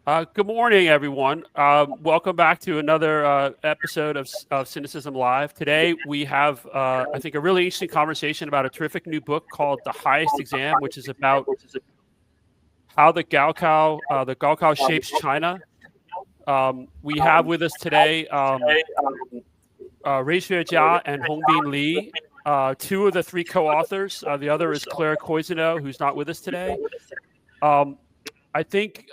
Good morning, everyone. Welcome back to another episode of Cynicism Live. Today we have, I think, a really interesting conversation about a terrific new book called The Highest Exam, which is about how the Gaokao shapes China. We have with us today Ruixue Jia and Hongbin Li, two of the three co-authors. The other is Claire Coiseneau, who's not with us today. I think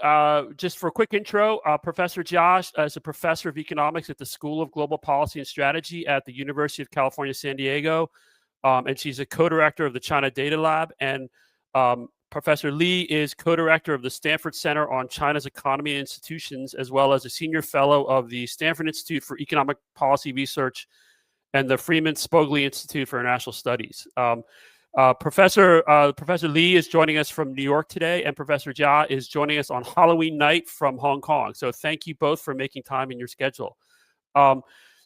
just for a quick intro, Professor Josh is a professor of economics at the School of Global Policy and Strategy at the University of California, San Diego. And she's a co-director of the China Data Lab. And Professor Li is co-director of the Stanford Center on China's Economy and Institutions, as well as a senior fellow of the Stanford Institute for Economic Policy Research and the Freeman Spogli Institute for International Studies. Professor Li is joining us from New York today, and Professor Jia is joining us on Halloween night from Hong Kong. So thank you both for making time in your schedule.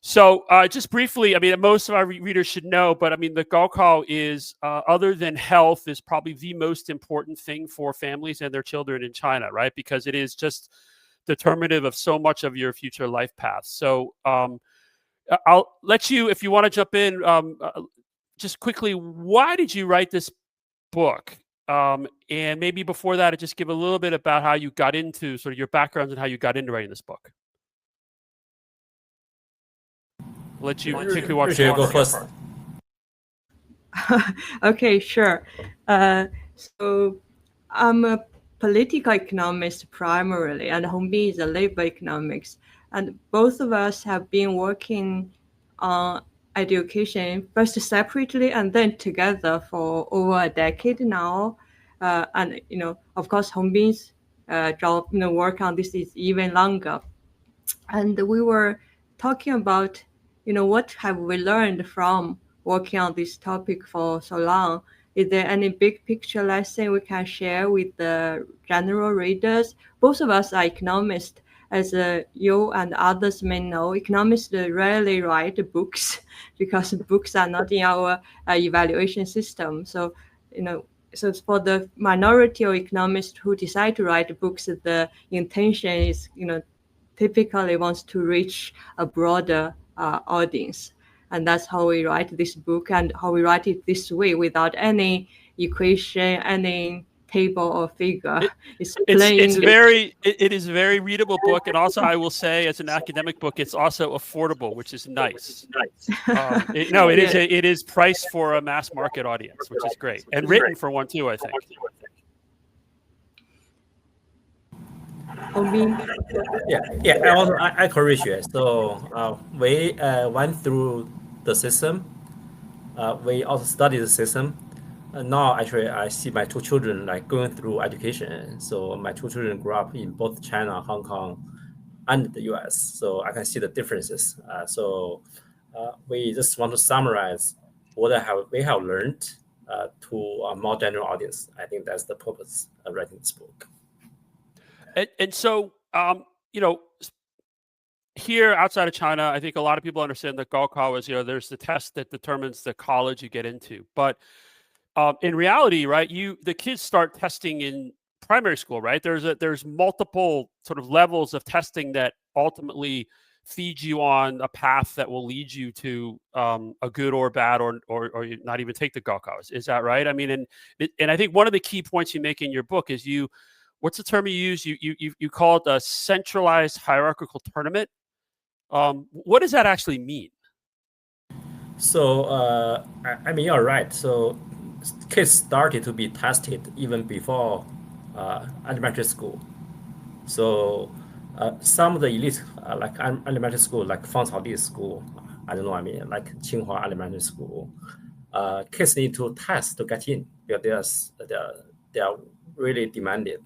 Just briefly, I mean, most of our readers should know, but I mean, the Gaokao is, other than health, is probably the most important thing for families and their children in China, right? Because it is just determinative of so much of your future life path. So I'll let you, if you want to jump in, just quickly, why did you write this book? And maybe before that, just give a little bit about how you got into sort of your background and how you got into writing this book. I'll let you quickly watch the go first. Okay, sure. So I'm a political economist primarily, and Hongbin is a labor economics. And both of us have been working on education first separately and then together for over a decade now. And, of course, Hongbin's work on this is even longer. And we were talking about, what have we learned from working on this topic for so long? Is there any big picture lesson we can share with the general readers? Both of us are economists. As you and others may know, economists rarely write books because books are not in our evaluation system. So, so for the minority of economists who decide to write books, the intention is, typically wants to reach a broader audience. And that's how we write this book and how we write it this way without any equation, any table or figure. It is a very readable book, and also I will say, as an academic book, it's also affordable, which is nice. It is priced for a mass market audience, which is great, and written for one too, I think. I correct you. So we went through the system. We also studied the system. Now, actually, I see my two children going through education. So my two children grew up in both China, Hong Kong, and the U.S. So I can see the differences. We just want to summarize what we have learned to a more general audience. I think that's the purpose of writing this book. And so, here outside of China, I think a lot of people understand that Gaokao is, there's the test that determines the college you get into. But in reality, right, the kids start testing in primary school, right? There's multiple sort of levels of testing that ultimately feed you on a path that will lead you to a good or bad or not even take the Gaokao. Is that right? I mean, and I think one of the key points you make in your book is what's the term you use? You call it a centralized hierarchical tournament. What does that actually mean? So, I mean, you're right. So kids started to be tested even before elementary school. So some of the elite, like elementary school, like Fangcaoli School, I don't know, I mean, like Tsinghua Elementary School, kids need to test to get in because they are really demanded.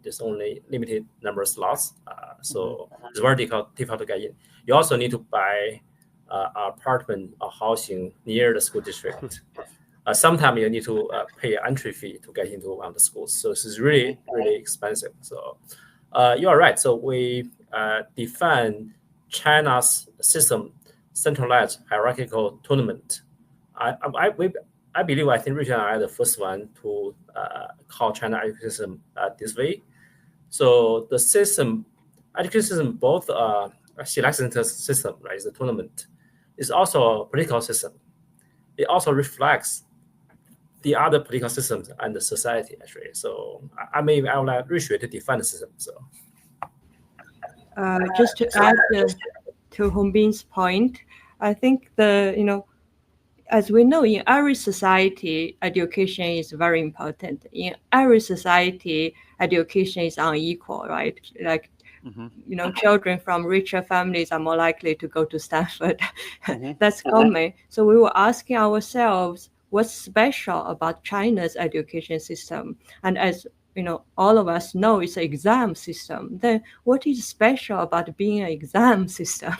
There's only limited number of slots, so it's very difficult to get in. You also need to buy an apartment or housing near the school district. Sometimes you need to pay an entry fee to get into one of the schools. So this is really, really expensive. So you are right. So we define China's system centralized hierarchical tournament. I believe, I think Ruixue and I are the first one to call China education system this way. So the system, education system, both a selection system, right? It's a tournament. It's also a political system. It also reflects the other political systems and the society, actually. So I would like Ruixue to define the system. So just to add to Hongbin's point, I think as we know, in every society, education is very important. In every society, education is unequal, right? Like, children from richer families are more likely to go to Stanford. That's common. So we were asking ourselves, what's special about China's education system? And as all of us know, it's an exam system. Then what is special about being an exam system?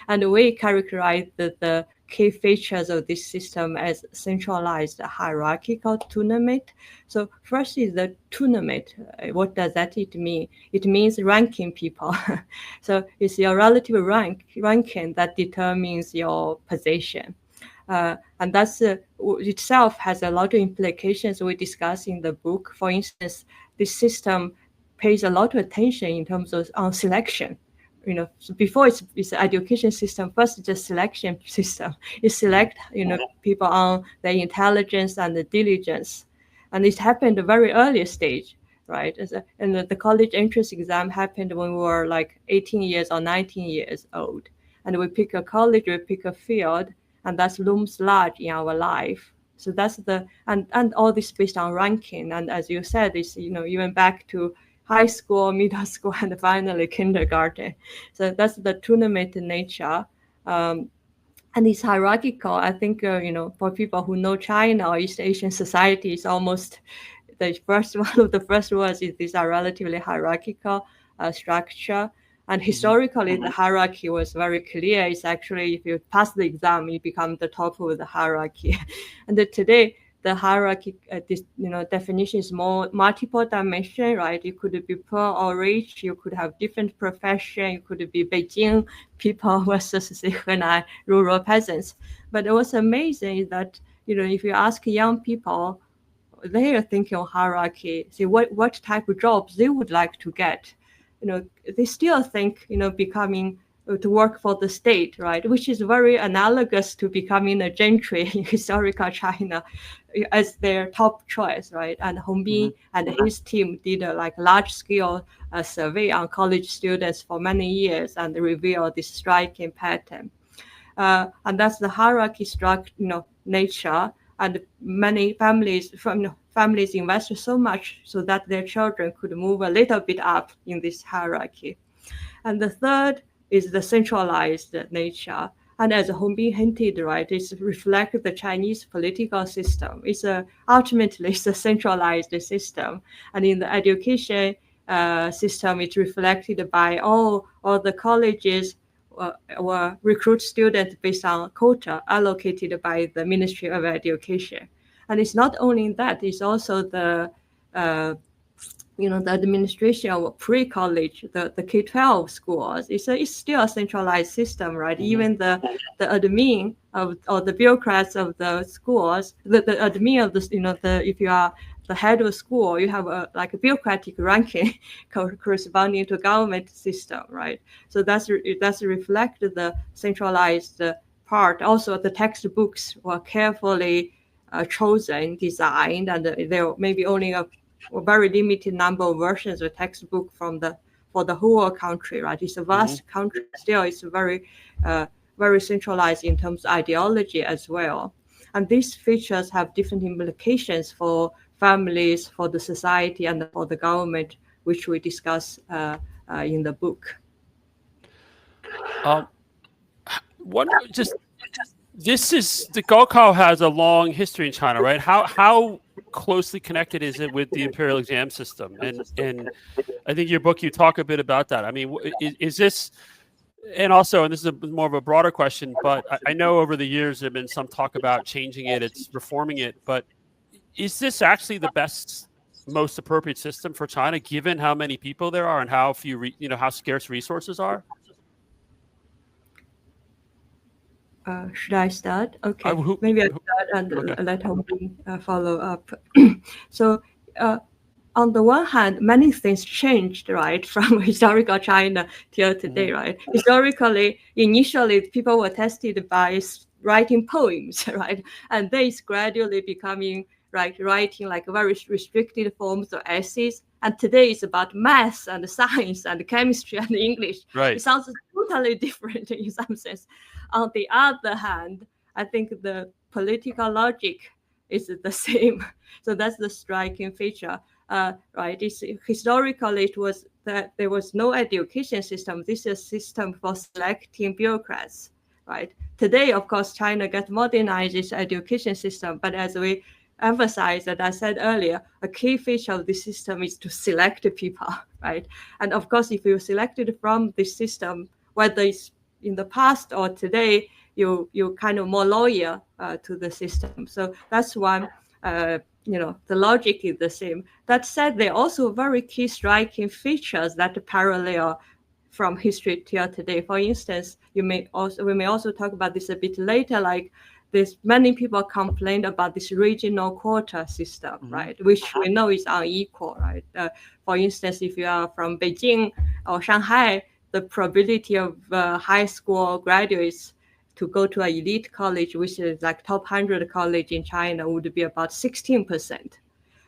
And we characterize the key features of this system as centralized hierarchical tournament. So first is the tournament. What does that mean? It means ranking people. So it's your relative ranking that determines your position. And that's itself has a lot of implications we discuss in the book. For instance, this system pays a lot of attention in terms of selection. So before it's an education system, first it's a selection system. You select, people on their intelligence and the diligence. And it happened at a very early stage, right? And the college entrance exam happened when we were like 18 years or 19 years old. And we pick a college, we pick a field, and that looms large in our life. So that's and all this based on ranking. And as you said, it's, even back to high school, middle school, and finally kindergarten. So that's the tournament nature. And it's hierarchical. I think, for people who know China or East Asian society, it's almost one of the first words is these are relatively hierarchical structure. And historically, the hierarchy was very clear. It's actually, if you pass the exam, you become the top of the hierarchy. And today, the hierarchy, definition is more multiple dimension, right? You could be poor or rich. You could have different profession. You could be Beijing people versus, say, Henan rural peasants. But what's amazing is that, if you ask young people, they are thinking of hierarchy, see what type of jobs they would like to get. They still think, becoming to work for the state, right? Which is very analogous to becoming a gentry in historical China as their top choice, right? And Hongbin and his team did a large-scale survey on college students for many years and revealed this striking pattern. And that's the hierarchy structure, nature. And many families invest so much so that their children could move a little bit up in this hierarchy. And the third is the centralized nature. And as Hongbin hinted, right, it reflects the Chinese political system. Ultimately, it's a centralized system. And in the education system, it's reflected by all the colleges or recruit students based on quota allocated by the Ministry of Education. And it's not only that, it's also the administration of pre-college, the K-12 schools. It's still a centralized system, right? Even the admin or the bureaucrats of the schools, the admin of if you are the head of school, you have a bureaucratic ranking corresponding to government system, right? So that's reflected the centralized part. Also, the textbooks were carefully chosen, designed, and there may be only a very limited number of versions of textbook for the whole country, right? It's a vast country. Still, it's very centralized in terms of ideology as well. And these features have different implications for families, for the society, and for the government, which we discuss in the book. The Gaokao has a long history in China, right? How closely connected is it with the imperial exam system? And I think your book, you talk a bit about that. I mean, is this, and also, and this is more of a broader question, but I know over the years there's been some talk about changing it, reforming it, but is this actually the best, most appropriate system for China, given how many people there are and how few, how scarce resources are? Should I start? Okay, maybe I start and let Hongbin follow up. So on the one hand, many things changed, right, from historical China till today, right? Historically, initially, people were tested by writing poems, right? And they is gradually becoming writing like very restricted forms of essays. And today it's about math and science and chemistry and English. Right. It sounds totally different in some sense. On the other hand, I think the political logic is the same. So that's the striking feature, right? Historically, it was that there was no education system. This is a system for selecting bureaucrats, right? Today, of course, China got modernized its education system, but as we emphasized, that I said earlier, a key feature of this system is to select people, right? And of course, if you're selected from this system, whether it's in the past or today, you're kind of more loyal to the system. So that's why, the logic is the same. That said, there are also very key striking features that parallel from history till today. For instance, we may also talk about this a bit later, like many people complained about this regional quota system, right? Which we know is unequal, right? For instance, if you are from Beijing or Shanghai, the probability of high school graduates to go to an elite college, which is like top 100 college in China, would be about 16%.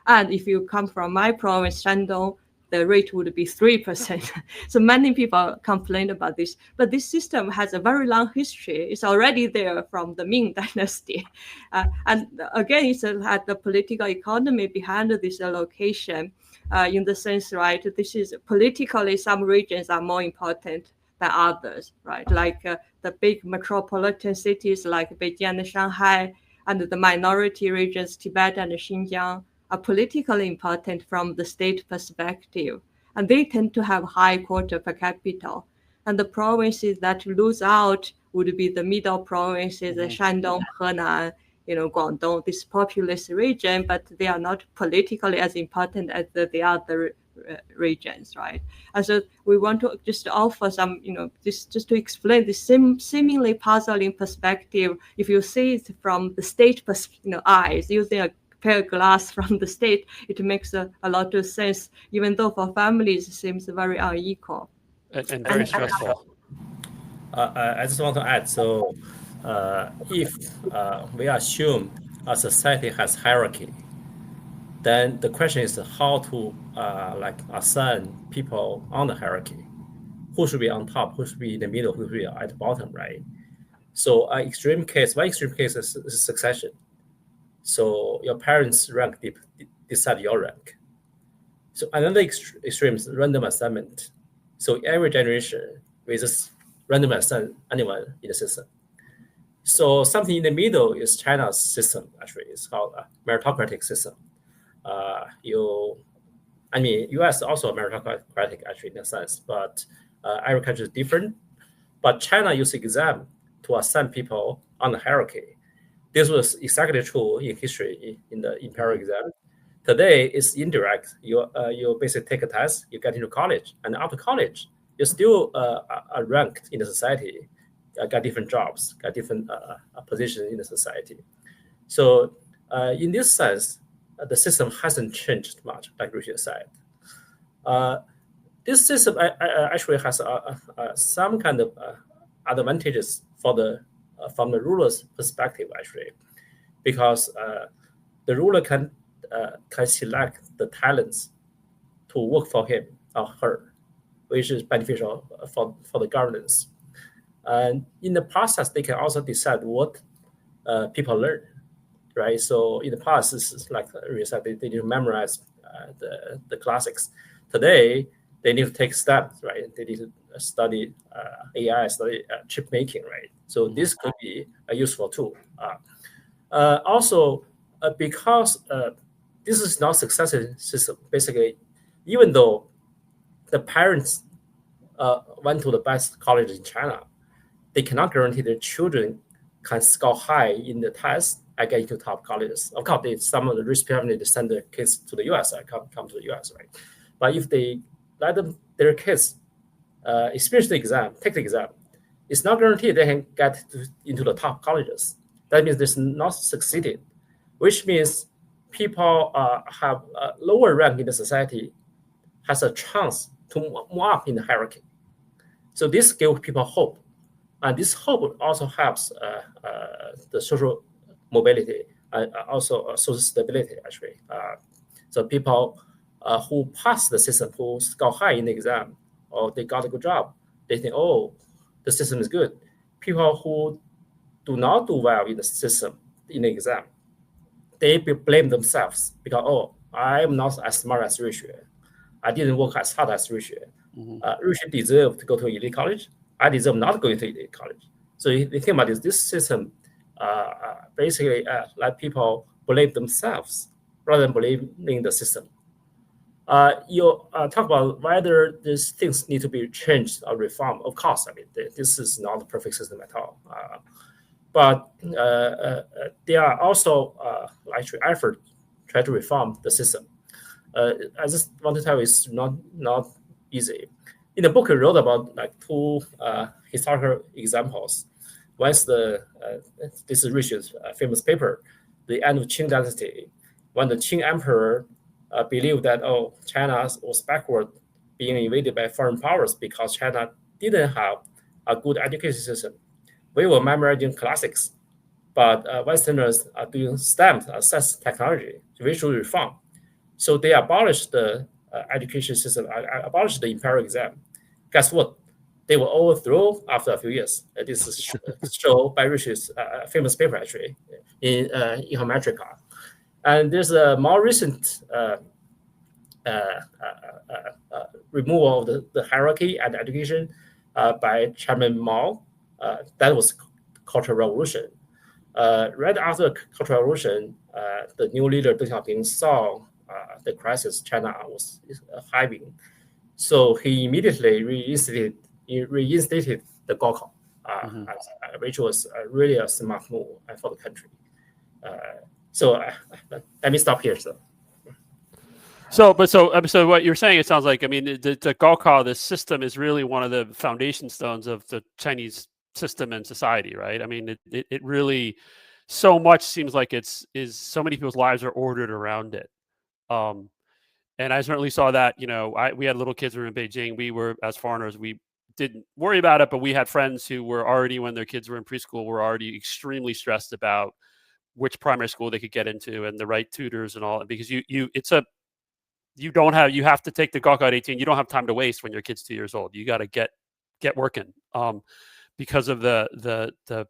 And if you come from my province, Shandong, the rate would be 3%. So many people complain about this. But this system has a very long history. It's already there from the Ming Dynasty. And again, it's at the political economy behind this allocation, in the sense, right, this is politically, some regions are more important than others, right? Like the big metropolitan cities like Beijing and Shanghai, and the minority regions, Tibet and Xinjiang, are politically important from the state perspective, and they tend to have high quota per capita. And the provinces that lose out would be the middle provinces, Shandong, Henan, Guangdong, this populous region, but they are not politically as important as the other regions, right? And so we want to just offer some, just to explain this seemingly puzzling perspective. If you see it from the state eyes, using a pair of glass from the state, it makes a lot of sense, even though for families it seems very unequal. And very stressful. I just want to add, so if we assume a society has hierarchy, then the question is how to assign people on the hierarchy. Who should be on top, who should be in the middle, who should be at the bottom, right? So one extreme case is succession. So your parents' rank decide your rank. So another extreme is random assignment. So every generation we just randomly assign anyone in the system. So something in the middle is China's system, actually. It's called a meritocratic system. US also a meritocratic, actually, in a sense, but every country is different. But China used exam to assign people on the hierarchy. This was exactly true in history in the imperial exam. Today, it's indirect. You basically take a test, you get into college, and after college, you're still ranked in the society, got different jobs, got different positions in the society. So in this sense, the system hasn't changed much, like Ruixue said. This system actually has some kind of advantages for from the ruler's perspective, actually, because the ruler can select the talents to work for him or her, which is beneficial for the governance. And in the process, they can also decide what people learn, right? So in the past, this is like we said, they need to memorize the classics. Today, they need to take steps, right? They need to study AI, study chip making, right? So this could be a useful tool. Also, because this is not successive system, basically, even though the parents went to the best college in China, they cannot guarantee their children can score high in the test and get into top colleges. Of course, some of the rich family send their kids to the US, come to the US, right? But if they let their kids experience the exam, take the exam, it's not guaranteed they can get into the top colleges. That means they're not succeeded, which means people have a lower rank in the society has a chance to move up in the hierarchy. So this gives people hope. And this hope also helps the social mobility and also social stability, actually. So people who pass the system, who score high in the exam, or they got a good job, they think, oh, the system is good. People who do not do well in the system, in the exam, they blame themselves because, oh, I'm not as smart as Ruixue. I didn't work as hard as Ruixue. Ruixue deserved to go to elite college. I deserve not going to elite college. So you think about this system basically let people blame themselves rather than blaming the system. You talk about whether these things need to be changed or reformed. Of course, I mean, this is not a perfect system at all. But there are also actually efforts try to reform the system. I just want to tell you, it's not easy. In the book, I wrote about like two historical examples. One's this is Ruixue's famous paper, The End of Qing Dynasty, when the Qing Emperor believed that China was backward, being invaded by foreign powers because China didn't have a good education system. We were memorizing classics, but Westerners are doing STEM, science technology, we should reform. So they abolished the education system, abolished the imperial exam. Guess what? They were overthrown after a few years. This is shown by Ruixue's famous paper, actually, in Econometrica. And there's a more recent removal of the hierarchy and education by Chairman Mao. That was Cultural Revolution. Right after the Cultural Revolution, the new leader Deng Xiaoping saw the crisis China was having. So he immediately reinstated the Gaokao, which was really a smart move for the country. So let me stop here. So what you're saying, it sounds like, I mean, the Gaokao, this system is really one of the foundation stones of the Chinese system and society, right? I mean, it really so much seems like so many people's lives are ordered around it. And I certainly saw that, we had little kids who were in Beijing. We were, as foreigners, we didn't worry about it, but we had friends who were already, when their kids were in preschool, were already extremely stressed about which primary school they could get into and the right tutors and all, because you have to take the Gaokao at 18. You don't have time to waste when your kid's 2 years old. You got to get working because of the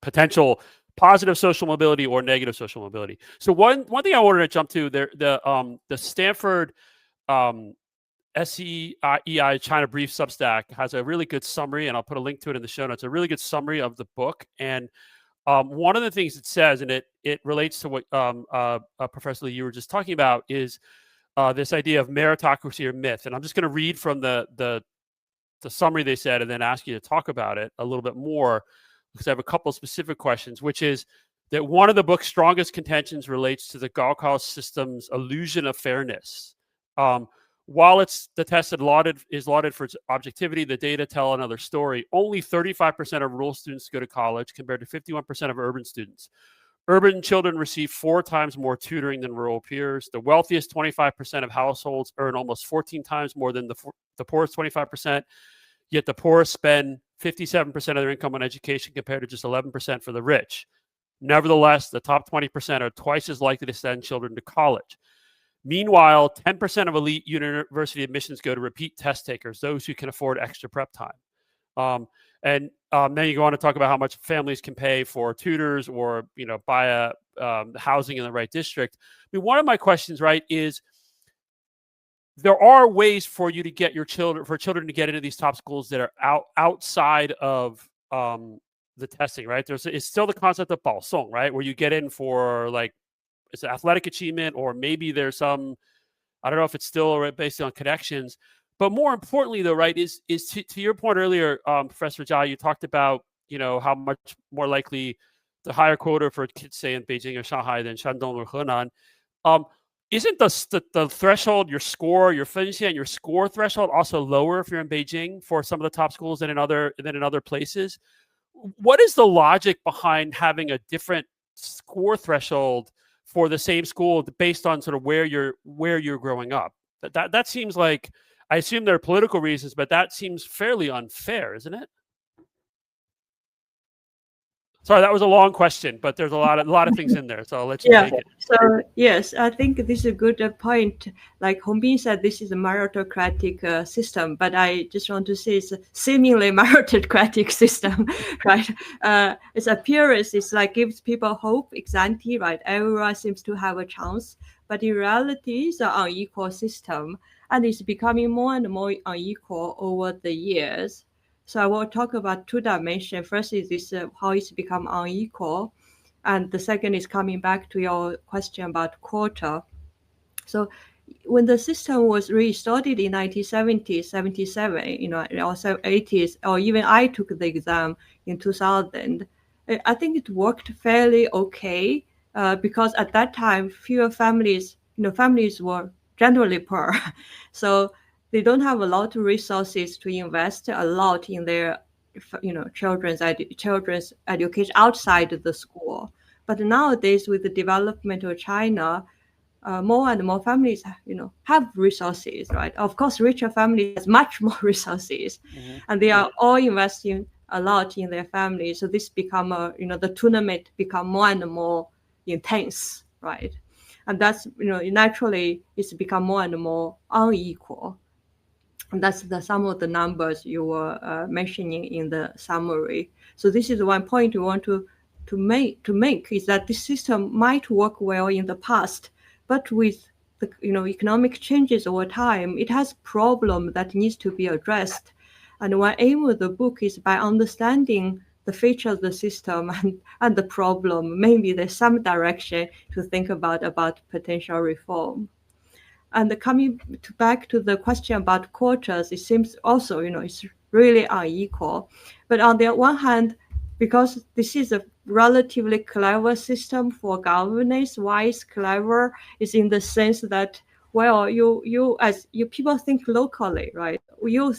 potential positive social mobility or negative social mobility. So one thing I wanted to jump to there, the Stanford SEI China Brief Substack has a really good summary, and I'll put a link to it in the show notes. A really good summary of the book, and one of the things it says, and it relates to what Professor Lee, you were just talking about, is this idea of meritocracy or myth. And I'm just going to read from the summary they said, and then ask you to talk about it a little bit more, because I have a couple of specific questions, which is that one of the book's strongest contentions relates to the Gaokao system's illusion of fairness. While the test is lauded for its objectivity, the data tell another story. Only 35% of rural students go to college compared to 51% of urban students. Urban children receive 4 times more tutoring than rural peers. The wealthiest 25% of households earn almost 14 times more than the poorest 25%, yet the poorest spend 57% of their income on education compared to just 11% for the rich. Nevertheless, the top 20% are twice as likely to send children to college. Meanwhile, 10% of elite university admissions go to repeat test takers, those who can afford extra prep time. And then you go on to talk about how much families can pay for tutors or buy housing in the right district. I mean, one of my questions, right, is there are ways for you to get children to get into these top schools that are outside of the testing, right? It's still the concept of baosong, right, where you get in for it's athletic achievement, or maybe there's some, I don't know if it's still based on connections. But more importantly, though, right, is to your point earlier, Professor Jia, you talked about, how much more likely the higher quota for kids, say, in Beijing or Shanghai than Shandong or Henan. Isn't the threshold, your score, your Fenxian, your score threshold also lower if you're in Beijing for some of the top schools than in other places? What is the logic behind having a different score threshold for the same school based on sort of where you're growing up. That seems like, I assume there are political reasons, but that seems fairly unfair, isn't it? Sorry, that was a long question, but there's a lot of things in there, so I'll let you take it. So yes, I think this is a good point. Like Hongbin said, this is a meritocratic system, but I just want to say it's a seemingly meritocratic system, right? Its appearance is like gives people hope, ex-ante, right? Everyone seems to have a chance, but in reality, it's an unequal system, and it's becoming more and more unequal over the years. So I will talk about two dimensions. First is this how it's become unequal, and the second is coming back to your question about quota. So when the system was restarted in 1970, 77, also 80s, or even I took the exam in 2000, I think it worked fairly okay because at that time, fewer families were generally poor. So they don't have a lot of resources to invest a lot in their, children's education outside the school. But nowadays, with the development of China, more and more families, have resources, right? Of course, richer families has much more resources, and they are all investing a lot in their families. So this become the tournament become more and more intense, right? And that's naturally it's become more and more unequal. And that's some of the numbers you were mentioning in the summary. So this is one point we want to make is that this system might work well in the past, but with the economic changes over time, it has problem that needs to be addressed. And one aim of the book is by understanding the features of the system and the problem, maybe there's some direction to think about potential reform. And coming back to the question about quotas, it seems also, it's really unequal. But on the one hand, because this is a relatively clever system for governance, why it's clever is in the sense that, well, you people think locally, right? I grew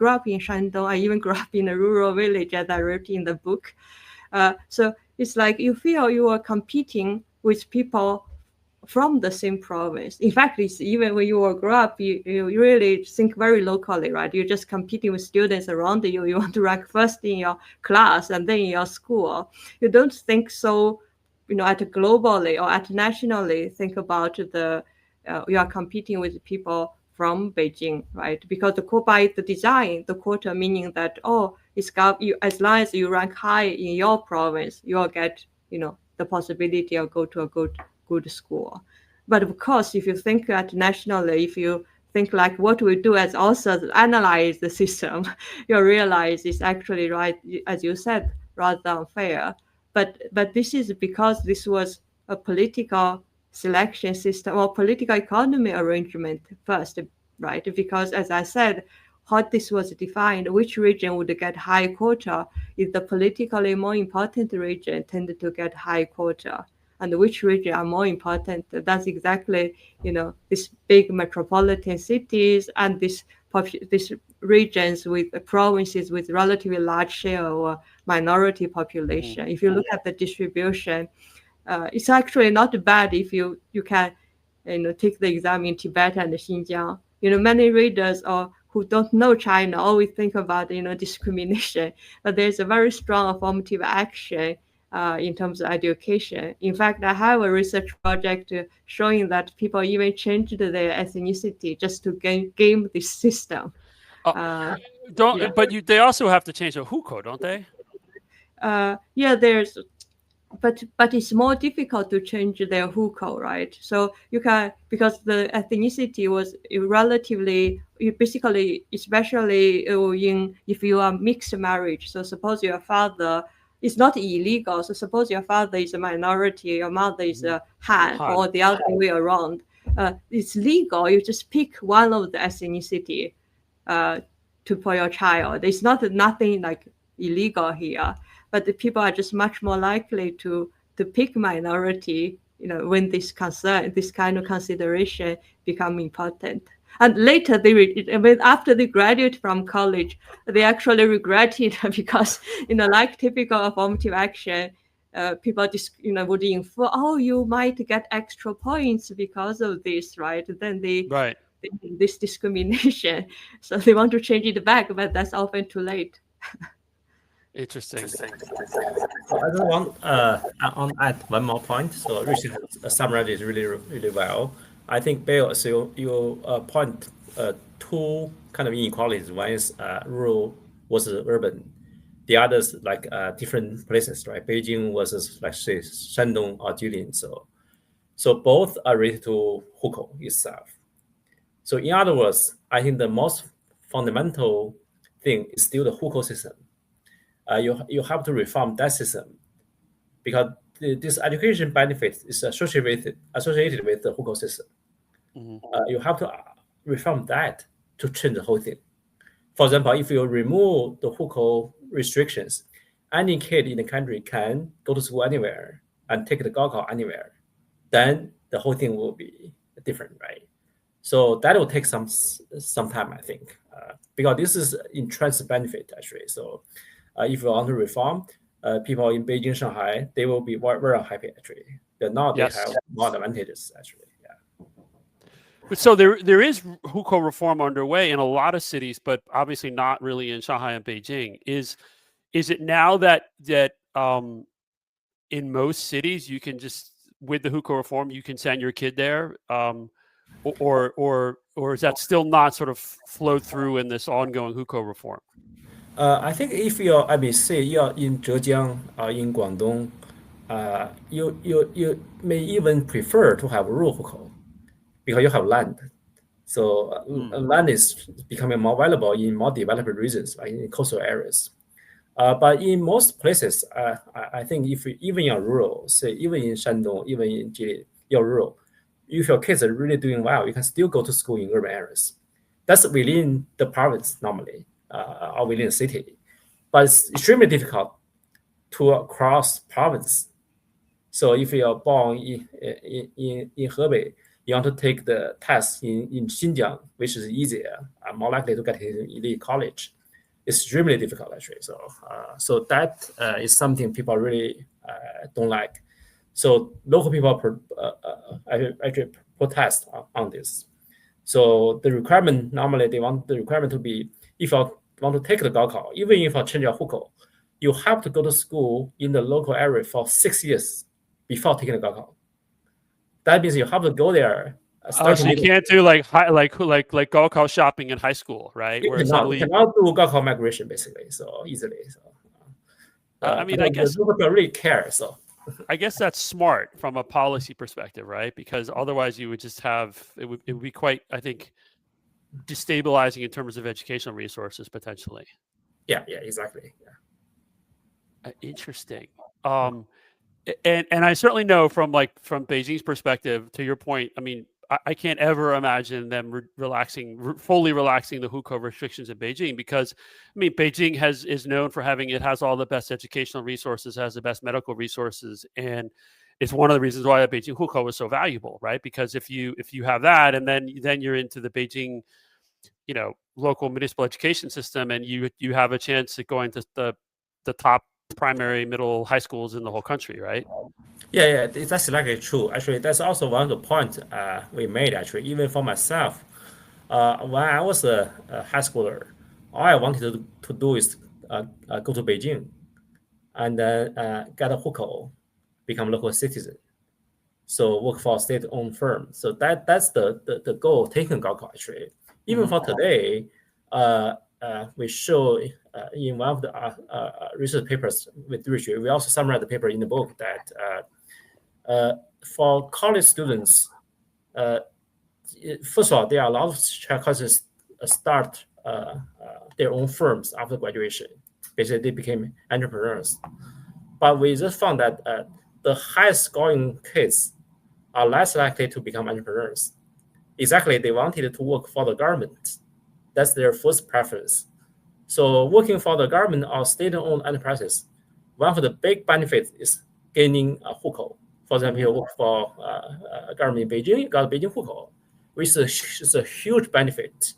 up in Shandong. I even grew up in a rural village, as I wrote in the book. So it's like you feel you are competing with people from the same province. In fact, it's even when you grow up, you really think very locally, right? You're just competing with students around you. You want to rank first in your class and then in your school. You don't think so, at a globally or at nationally think about you are competing with people from Beijing, right? Because by the design, the quota meaning that, as long as you rank high in your province, you'll get, the possibility of go to a good school. But of course, if you think at nationally, if you think like what we do as authors, analyze the system, you'll realize it's actually right, as you said, rather unfair. But this is because this was a political selection system or political economy arrangement first, right? Because as I said, how this was defined, which region would get high quota, if the politically more important region tended to get high quota. And which region are more important? That's exactly, these big metropolitan cities and these regions with provinces with relatively large share of minority population. If you look at the distribution, it's actually not bad if you can, take the exam in Tibet and Xinjiang. Many readers who don't know China always think about, discrimination, but there's a very strong affirmative action in terms of education. In fact, I have a research project showing that people even changed their ethnicity just to game this system. They also have to change the hukou, don't they? There's, but it's more difficult to change their hukou, right? So you can, because the ethnicity was relatively, basically, especially if you are mixed marriage. So suppose your father. It's not illegal. So suppose your father is a minority, your mother is a Han, or the other way around. It's legal. You just pick one of the ethnicity for your child. It's nothing like illegal here, but the people are just much more likely to pick minority. When this kind of consideration become important. And later, after they graduate from college, they actually regret it because, like typical affirmative action, people would infer, oh, you might get extra points because of this, right? Then Right. this discrimination, so they want to change it back, but that's often too late. Interesting. So I just want on add one more point. So Ruixue has summarized it really well. I think Bill, so you point two kind of inequalities. One is rural versus urban. The others like different places, right? Beijing versus like say Shandong or Jilin. So both are related to hukou itself. So in other words, I think the most fundamental thing is still the hukou system. You have to reform that system because this education benefit is associated with the hukou system. You have to reform that to change the whole thing. For example, if you remove the hukou restrictions, any kid in the country can go to school anywhere and take the Gaokao anywhere, then the whole thing will be different, right? So that will take some time, I think, because this is intrinsic benefit actually. So if you want to reform, people in Beijing, Shanghai, they will be very happy actually. Now they have more advantages actually. Yeah. But so there is hukou reform underway in a lot of cities, but obviously not really in Shanghai and Beijing. Is it now that in most cities you can just with the hukou reform you can send your kid there, or is that still not sort of flowed through in this ongoing hukou reform? I think if you're, say you're in Zhejiang or in Guangdong, you may even prefer to have rural hukou because you have land. So land is becoming more valuable in more developed regions, like in coastal areas. But in most places, I think even you're rural, say even in Shandong, even in Jilin, you're rural. If your kids are really doing well, you can still go to school in urban areas. That's within the province normally, or within the city. But it's extremely difficult to cross province. So if you're born in Hebei, you want to take the test in Xinjiang, which is easier, more likely to get into elite college. It's extremely difficult actually. So that is something people really don't like. So local people actually protest on this. So the requirement normally they want the requirement to be if you want to take the Gaokao, even if you change your hukou, you have to go to school in the local area for 6 years before taking the Gaokao. That means you have to go there. So you can't do like Gaokao shopping in high school, right? You cannot do Gaokao migration basically so easily. So I mean, I guess people really care. So I guess that's smart from a policy perspective, right? Because otherwise you would just have it would be quite, I think, destabilizing in terms of educational resources potentially. Yeah, exactly. Yeah. Interesting. And I certainly know from Beijing's perspective, to your point, I mean, I can't ever imagine them fully relaxing the hukou restrictions in Beijing because, I mean, Beijing is known for it has all the best educational resources, has the best medical resources, and it's one of the reasons why the Beijing hukou is so valuable, right? Because if you have that, and then you're into the Beijing, local municipal education system, and you have a chance at going to the top primary, middle, high schools in the whole country, right? Yeah, that's exactly true. Actually, that's also one of the points we made. Actually, even for myself, when I was a high schooler, all I wanted to do is go to Beijing and get a hukou, become local citizen. So work for a state-owned firm. So that's the goal taking Gaokao actually. Even for today, we show in one of the research papers with Ruixue, we also summarize the paper in the book that for college students, first of all, there are a lot of Chinese colleges start their own firms after graduation. Basically, they became entrepreneurs. But we just found that the highest scoring kids are less likely to become entrepreneurs. Exactly, they wanted to work for the government. That's their first preference. So working for the government or state-owned enterprises, one of the big benefits is gaining a hukou. For example, you work for government in Beijing, you got a Beijing hukou, which is a huge benefit.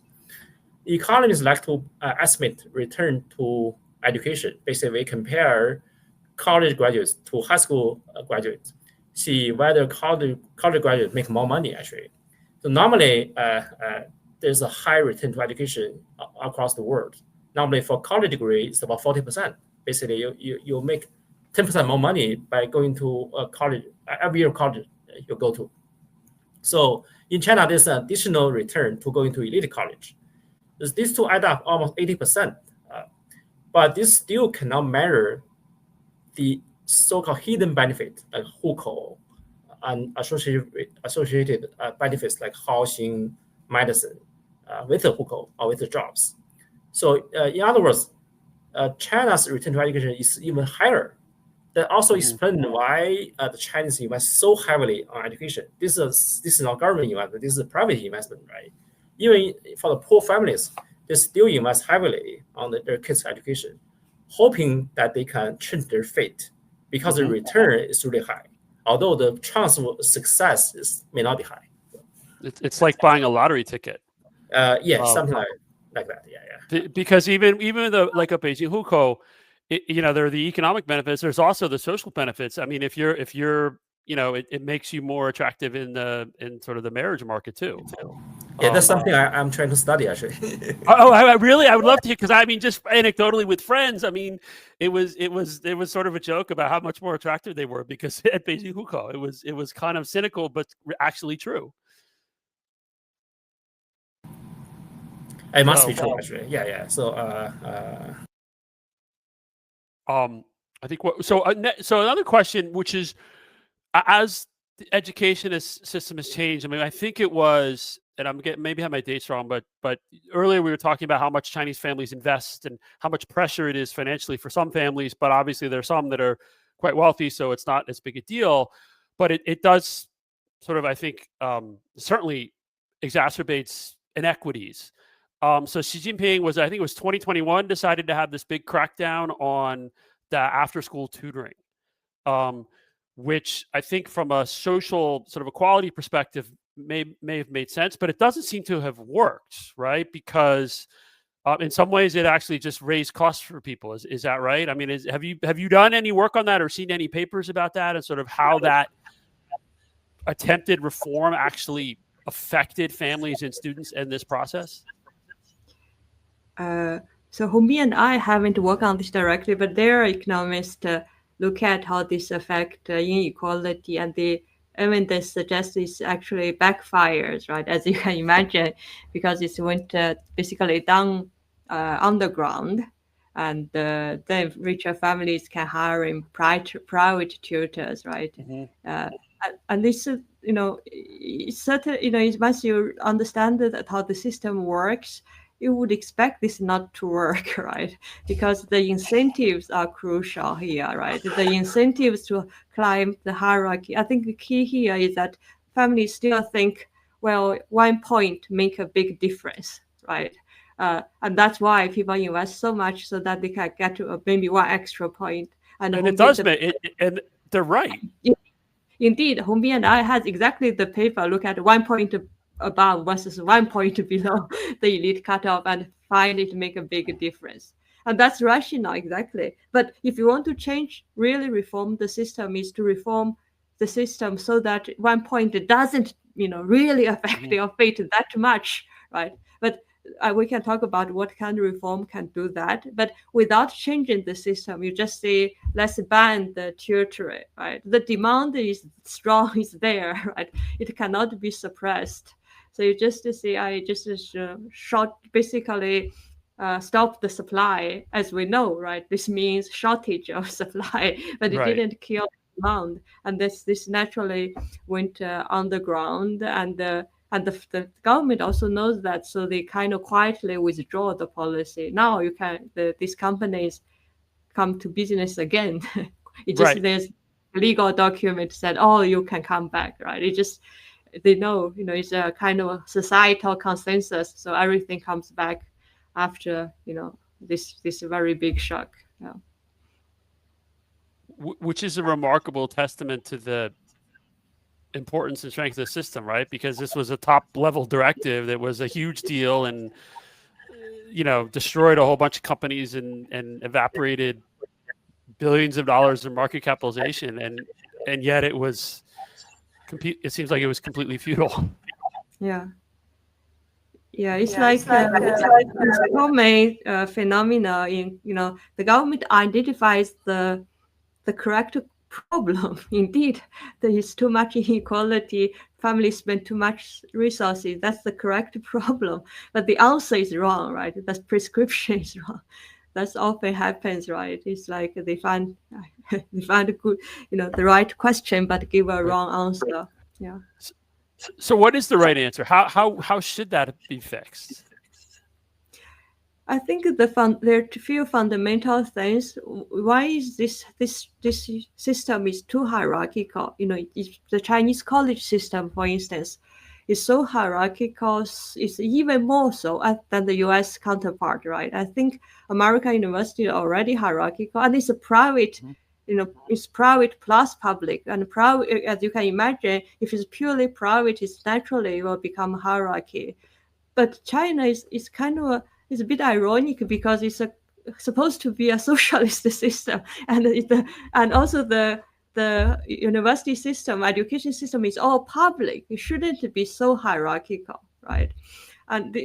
Economists like to estimate return to education. Basically, we compare college graduates to high school graduates, see whether college graduates make more money actually. So normally there's a high return to education across the world. Normally for college degree, it's about 40%. Basically, you make 10% more money by going to a college every year college you go to. So in China, there's an additional return to going to elite college. These two add up almost 80%. But this still cannot measure the so-called hidden benefit like hukou and associated benefits like housing, medicine with the hukou or with the jobs. So in other words, China's return to education is even higher. That also explains why the Chinese invest so heavily on education. This is not government investment. This is private investment, right? Even for the poor families, they still invest heavily on their kids' education, hoping that they can change their fate because the return is really high, although the chance of success may not be high. It's like buying a lottery ticket. Something like that. Yeah. Because even the like a Beijing hukou, there are the economic benefits. There's also the social benefits. I mean, if you're it makes you more attractive in sort of the marriage market too. Yeah, that's something I'm trying to study actually. I would love to hear, because I mean, just anecdotally with friends, I mean, it was sort of a joke about how much more attractive they were because at Beijing hukou, it was kind of cynical but actually true. It must be true actually. Yeah. So I think so another question, which is, as the education system has changed, I mean, I think it was, and maybe have my dates wrong, but earlier we were talking about how much Chinese families invest and how much pressure it is financially for some families, but obviously there are some that are quite wealthy, so it's not as big a deal. But it does sort of, I think, certainly exacerbates inequities. So Xi Jinping I think it was 2021, decided to have this big crackdown on the after-school tutoring, which I think from a social sort of equality perspective may have made sense, but it doesn't seem to have worked, right? Because in some ways it actually just raised costs for people. Is that right? I mean, have you done any work on that or seen any papers about that and sort of how that attempted reform actually affected families and students in this process? So Hongbin and I haven't worked on this directly, but there are economists look at how this affects inequality, and the evidence suggests this actually backfires, right? As you can imagine, because it went basically down underground, and then richer families can hire in private tutors, right? And this, certain, once you understand that how the system works, you would expect this not to work, right? Because the incentives are crucial here, right? The incentives to climb the hierarchy. I think the key here is that families still think, well, 1 point make a big difference, right? And that's why people invest so much so that they can get to maybe 1 extra point. And it does make it, and they're right. Indeed, Hongbin and I had exactly the paper look at 1 point above versus 1 point below the elite cutoff and find it make a big difference. And that's rational, exactly. But if you want to really reform the system, is to reform the system so that 1 point doesn't, really affect your fate that much, right? But we can talk about what kind of reform can do that. But without changing the system, you just say, let's ban the tutoring, right? The demand is strong, is there, right? It cannot be suppressed. So you just say, basically stop the supply, as we know, right? This means shortage of supply, but it didn't kill the demand. And this naturally went underground, and the government also knows that, so they kind of quietly withdraw the policy. Now these companies come to business again. There's legal document said, oh, you can come back, right? They know, it's a kind of societal consensus. So everything comes back after, this very big shock. Yeah. Which is a remarkable testament to the importance and strength of the system, right? Because this was a top level directive that was a huge deal and, destroyed a whole bunch of companies and evaporated billions of dollars in market capitalization, and yet it was it seems like it was completely futile. Yeah. Yeah, it's like it's a common phenomena in, the government identifies the correct problem. Indeed, there is too much inequality, families spend too much resources. That's the correct problem. But the answer is wrong, right? That prescription is wrong. That's often happens, right? It's like they find a good, the right question, but give a wrong answer. Yeah. So what is the right answer? How should that be fixed? I think there are a few fundamental things. Why is this system is too hierarchical? The Chinese college system, for instance, is so hierarchical. It's even more so than the U.S. counterpart, right? I think American university are already hierarchical, and it's a private. It's private plus public, and private, as you can imagine, if it's purely private, it's naturally will become hierarchy. But China is kind of it's a bit ironic because it's supposed to be a socialist system, and also the university system, education system is all public. It shouldn't be so hierarchical, right? And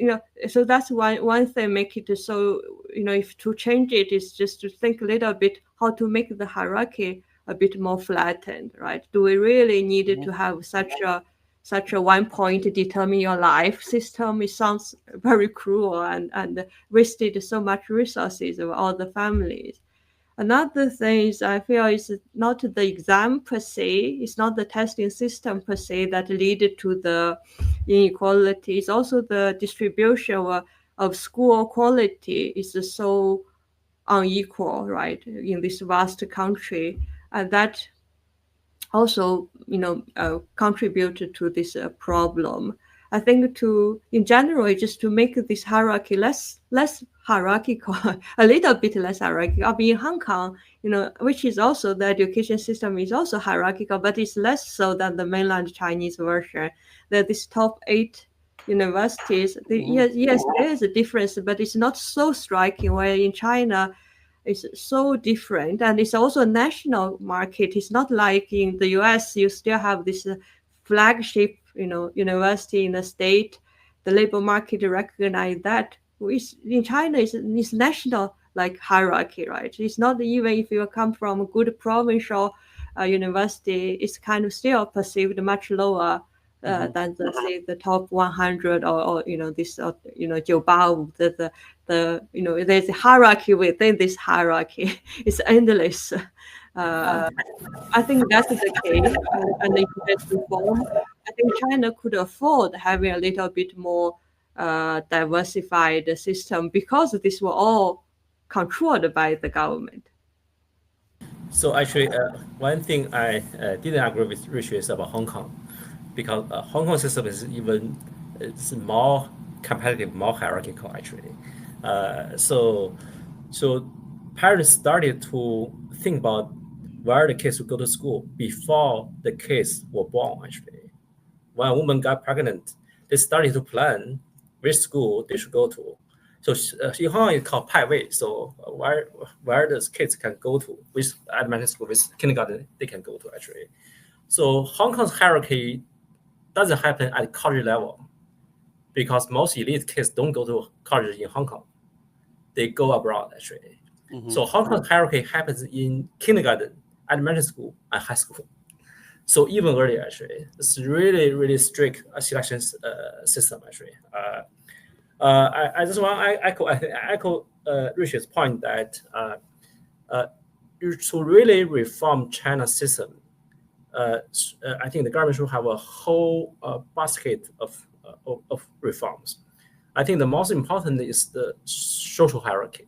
so that's one thing make it so, if to change it is just to think a little bit how to make the hierarchy a bit more flattened, right? Do we really need to have such a 1 point determine your life system? It sounds very cruel and wasted so much resources of all the families. Another thing is I feel is not the exam per se, it's not the testing system per se that lead to the inequality. It's also the distribution of school quality is so unequal, right, in this vast country, and that also contribute to this problem. I think in general just to make this hierarchy less hierarchical, a little bit less hierarchical. I mean, in Hong Kong, which is also the education system is also hierarchical, but it's less so than the mainland Chinese version. That these top 8 universities, yes, there is a difference, but it's not so striking. Where in China, it's so different, and it's also a national market. It's not like in the US, you still have this flagship, university in the state. The labor market recognize that. In China, it's national like hierarchy, right? It's not even if you come from a good provincial university, it's kind of still perceived much lower than the top 100 or this 985 there's a hierarchy within this hierarchy. It's endless. I think that's the case. And if there's reform, I think China could afford having a little bit more diversified system because these were all controlled by the government. So actually, one thing I didn't agree with Ruixue is about Hong Kong, because Hong Kong system is it's more competitive, more hierarchical actually. So parents started to think about where the kids would go to school before the kids were born actually. When a woman got pregnant, they started to plan which school they should go to. So in Hong Kong it's called Pai Wei. So where the kids can go to, which elementary school, which kindergarten they can go to actually. So Hong Kong's hierarchy doesn't happen at college level, because most elite kids don't go to college in Hong Kong. They go abroad actually. So Hong Kong's hierarchy happens in kindergarten, elementary school, and high school. So even earlier actually, it's really, really strict selection system actually. I just want to echo Ruixue's point that to really reform China's system, I think the government should have a whole basket of reforms. I think the most important is the social hierarchy.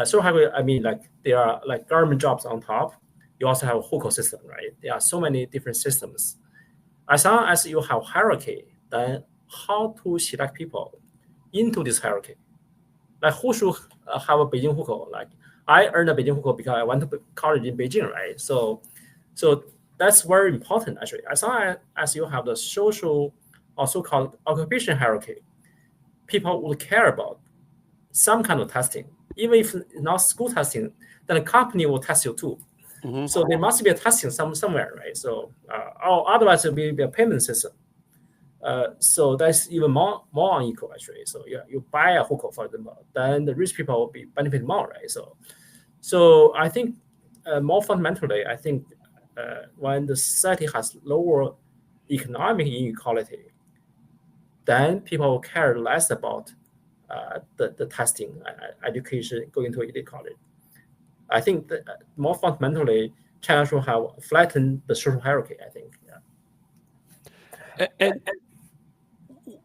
Social hierarchy, I mean, like there are like government jobs on top. You also have a hukou system, right? There are so many different systems. As long as you have hierarchy, then how to select people into this hierarchy? Like who should have a Beijing hukou? Like I earned a Beijing hukou because I went to college in Beijing, right? So that's very important actually. As long as you have the social or so-called occupation hierarchy, people will care about some kind of testing. Even if not school testing, then the company will test you too. So there must be a testing somewhere, right? So or otherwise it will be a payment system. So that's even more unequal actually. So you buy a hukou, for example, then the rich people will be benefit more, right? So I think more fundamentally, I think when the society has lower economic inequality, then people will care less about the testing, education, going to elite college. I think that more fundamentally, China should have flattened the social hierarchy, I think. Yeah. And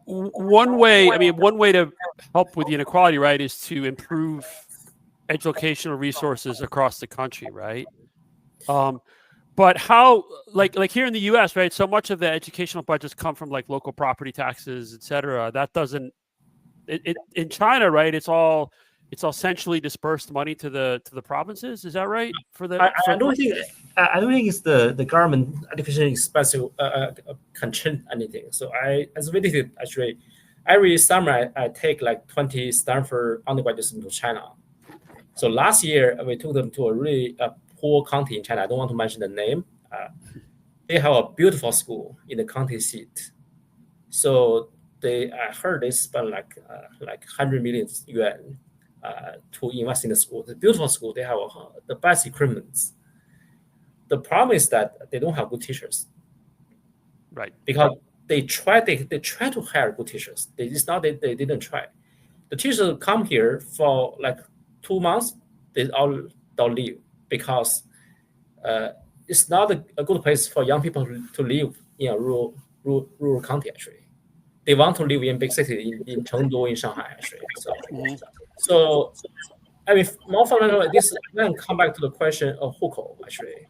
one way to help with the inequality, right, is to improve educational resources across the country, right? But how, like here in the U.S., right? So much of the educational budgets come from like local property taxes, et cetera. That doesn't. In China, right? It's all centrally dispersed money to the provinces. Is that right? I don't think it's the government education expensive can change anything. So as visited actually every summer I take like 20 Stanford undergraduate students to China. So last year we took them to a really poor county in China. I don't want to mention the name. They have a beautiful school in the county seat. So I heard they spent like 100 million yuan to invest in the school. The beautiful school, they have the best equipment. The problem is that they don't have good teachers, right? Because they try to hire good teachers. It's not that they didn't try. The teachers come here for like 2 months, they'll leave because it's not a good place for young people to live in a rural county actually. They want to live in big city in Chengdu, in Shanghai, actually. So I mean, more fundamentally, this then come back to the question of hukou, actually.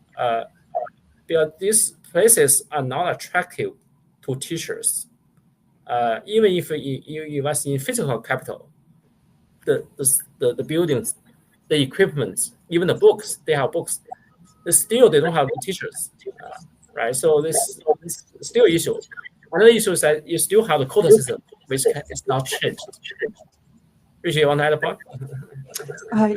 Because these places are not attractive to teachers. Even if you invest in physical capital, the buildings, the equipment, even the books, they have books. Still, they don't have teachers, right? So this is still an issue. Another issue is that you still have the quota system, which is not changed. Ruixue, you want to add a point?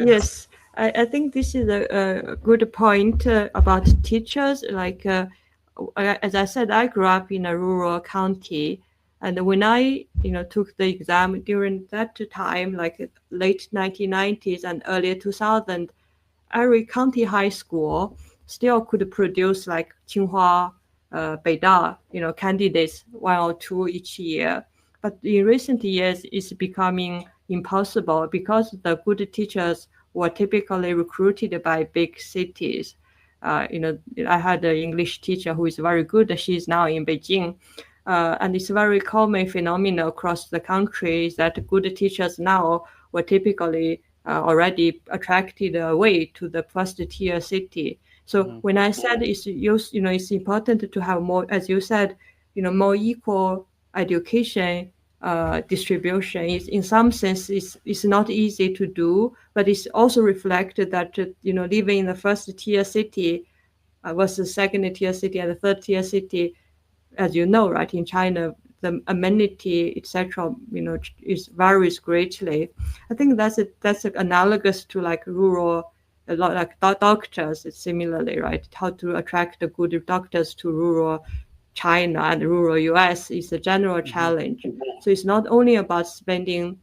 Yes, I think this is a good point about teachers. Like, as I said, I grew up in a rural county, and when I, took the exam during that time, like late 1990s and early 2000, every county high school still could produce like Tsinghua, Beida, candidates 1 or 2 each year. But in recent years, it's becoming impossible because the good teachers were typically recruited by big cities. I had an English teacher who is very good. She's now in Beijing. And it's a very common phenomenon across the country is that good teachers now were typically already attracted away to the first tier city. So when I said it's important to have more, as you said, more equal education distribution is in some sense it's not easy to do, but it's also reflected that living in the first tier city versus second tier city and the third tier city, as you know, right, in China the amenity etc. Is varies greatly. I think that's analogous to like rural, a lot like doctors. It's similarly, right, how to attract the good doctors to rural China and rural US is a general challenge. So it's not only about spending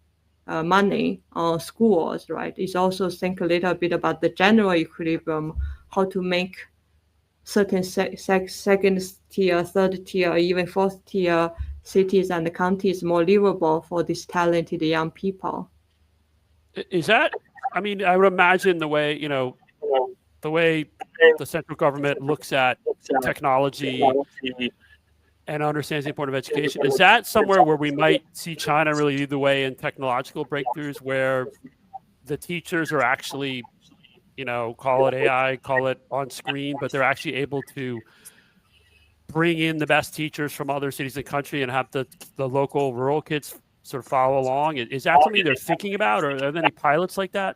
money on schools, right? It's also think a little bit about the general equilibrium, how to make certain second tier, third tier, or even fourth tier cities and counties more livable for these talented young people. Is that? I mean, I would imagine the way the central government looks at technology and understands the importance of education. Is that somewhere where we might see China really lead the way in technological breakthroughs, where the teachers are actually, call it AI, call it on screen, but they're actually able to bring in the best teachers from other cities in the country and have the local rural kids sort of follow along? Is that something they're thinking about, or are there any pilots like that?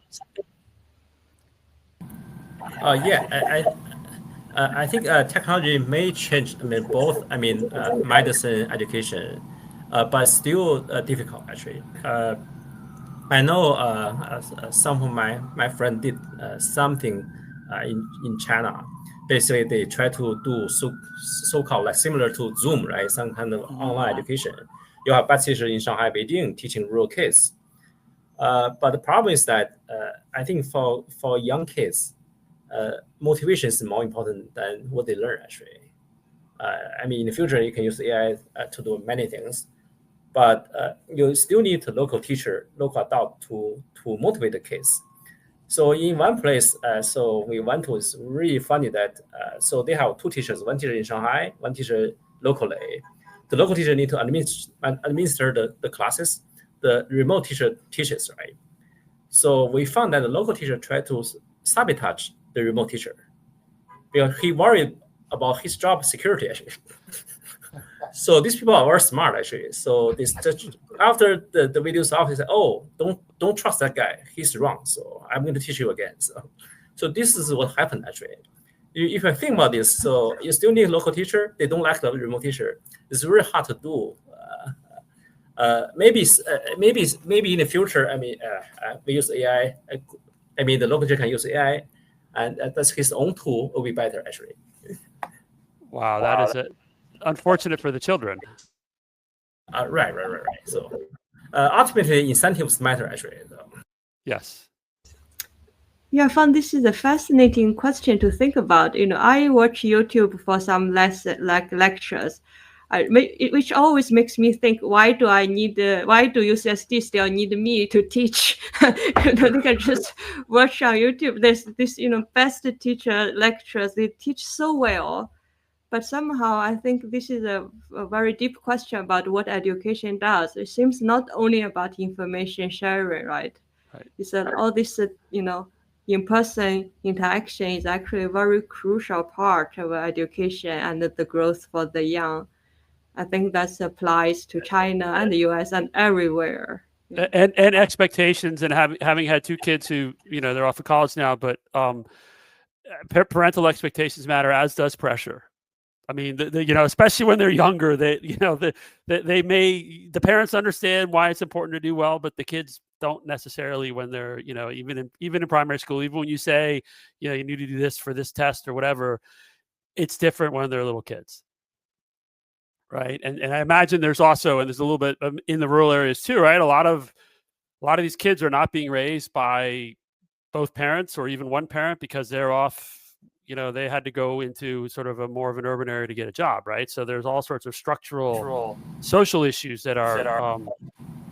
Yeah, I think technology may change. Both. Medicine, education, but still difficult actually. I know some of my friend did something in China. Basically, they try to do so-called like similar to Zoom, right? Some kind of online education. You have best teacher in Shanghai, Beijing teaching rural kids. But the problem is that I think for young kids, motivation is more important than what they learn actually. I mean, in the future, you can use AI to do many things, but you still need a local teacher, local adult to motivate the kids. So in one place, so we went to, is really funny that so they have two teachers, one teacher in Shanghai, one teacher locally. The local teacher need to administer the classes. The remote teacher teaches, right? So we found that the local teacher tried to sabotage the remote teacher because he worried about his job security actually. So these people are very smart actually. So this after the videos off, they said, "Oh, don't trust that guy. He's wrong. So I'm going to teach you again." So this is what happened actually. If I think about this, so you still need a local teacher. They don't like the remote teacher. It's very hard to do. Maybe in the future. I mean, we use AI. I mean, the local teacher can use AI, and that's his own tool will be better actually. Wow, that is it. Unfortunate for the children. Right. So ultimately, incentives matter actually. So. Yes. Yeah, I found this is a fascinating question to think about. I watch YouTube for some lectures, which always makes me think, why do UCSD still need me to teach? They can just watch on YouTube. There's this, best teacher lectures. They teach so well. But somehow I think this is a very deep question about what education does. It seems not only about information sharing, right? It's all this, in-person interaction is actually a very crucial part of education and the growth for the young. I think that applies to China and the US and everywhere. And expectations, and having had two kids who, they're off of college now, but parental expectations matter, as does pressure. I mean, especially when they're younger, the parents understand why it's important to do well, but the kids don't necessarily when they're, even in primary school, even when you say, you need to do this for this test or whatever, it's different when they're little kids. Right. And I imagine there's also, and there's a little bit in the rural areas too, right? A lot of these kids are not being raised by both parents or even one parent because they're off. They had to go into sort of a more of an urban area to get a job, right? So there's all sorts of structural social issues that are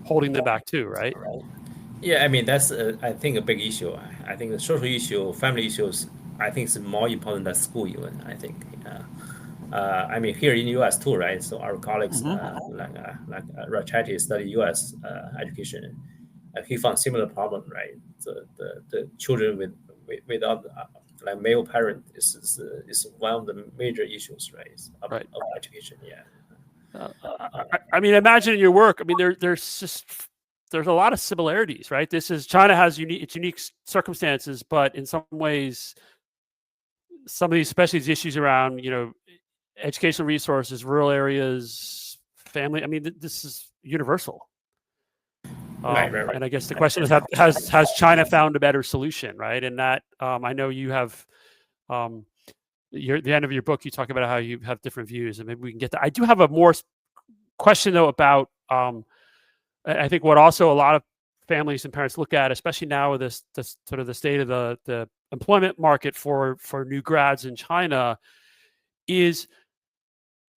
holding them back too, right? Yeah, I mean, that's, I think, a big issue. I think the social issue, family issues, I think is more important than school even, I think. I mean, here in the U.S. too, right? So our colleagues, like Ruixue study U.S. Education, he found similar problem, right? The children without like male parent is one of the major issues, right? Of education. Yeah. I mean, imagine in your work. I mean, there's a lot of similarities, right? China has unique circumstances, but in some ways, some of these, especially these issues around, educational resources, rural areas, family. I mean, this is universal. Right. And I guess the question is, has China found a better solution, right? And that I know you have the end of your book, you talk about how you have different views, and maybe we can get that. I do have a more question though about I think what also a lot of families and parents look at, especially now with this sort of the state of the employment market for new grads in China, is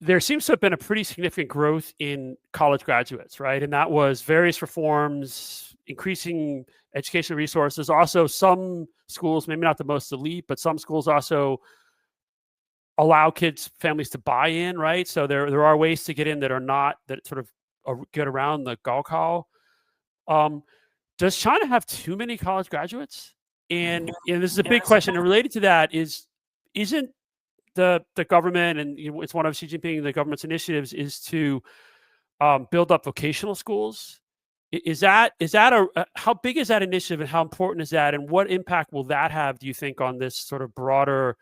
there seems to have been a pretty significant growth in college graduates, right? And that was various reforms, increasing educational resources. Also, some schools, maybe not the most elite, but some schools also allow families to buy in, right? So there are ways to get in that sort of get around the Gaokao. Does China have too many college graduates? And this is a big question. And related to that isn't the government, and it's one of Xi Jinping, the government's initiatives, is to build up vocational schools. Is that how big is that initiative, and how important is that, and what impact will that have, do you think, on this sort of broader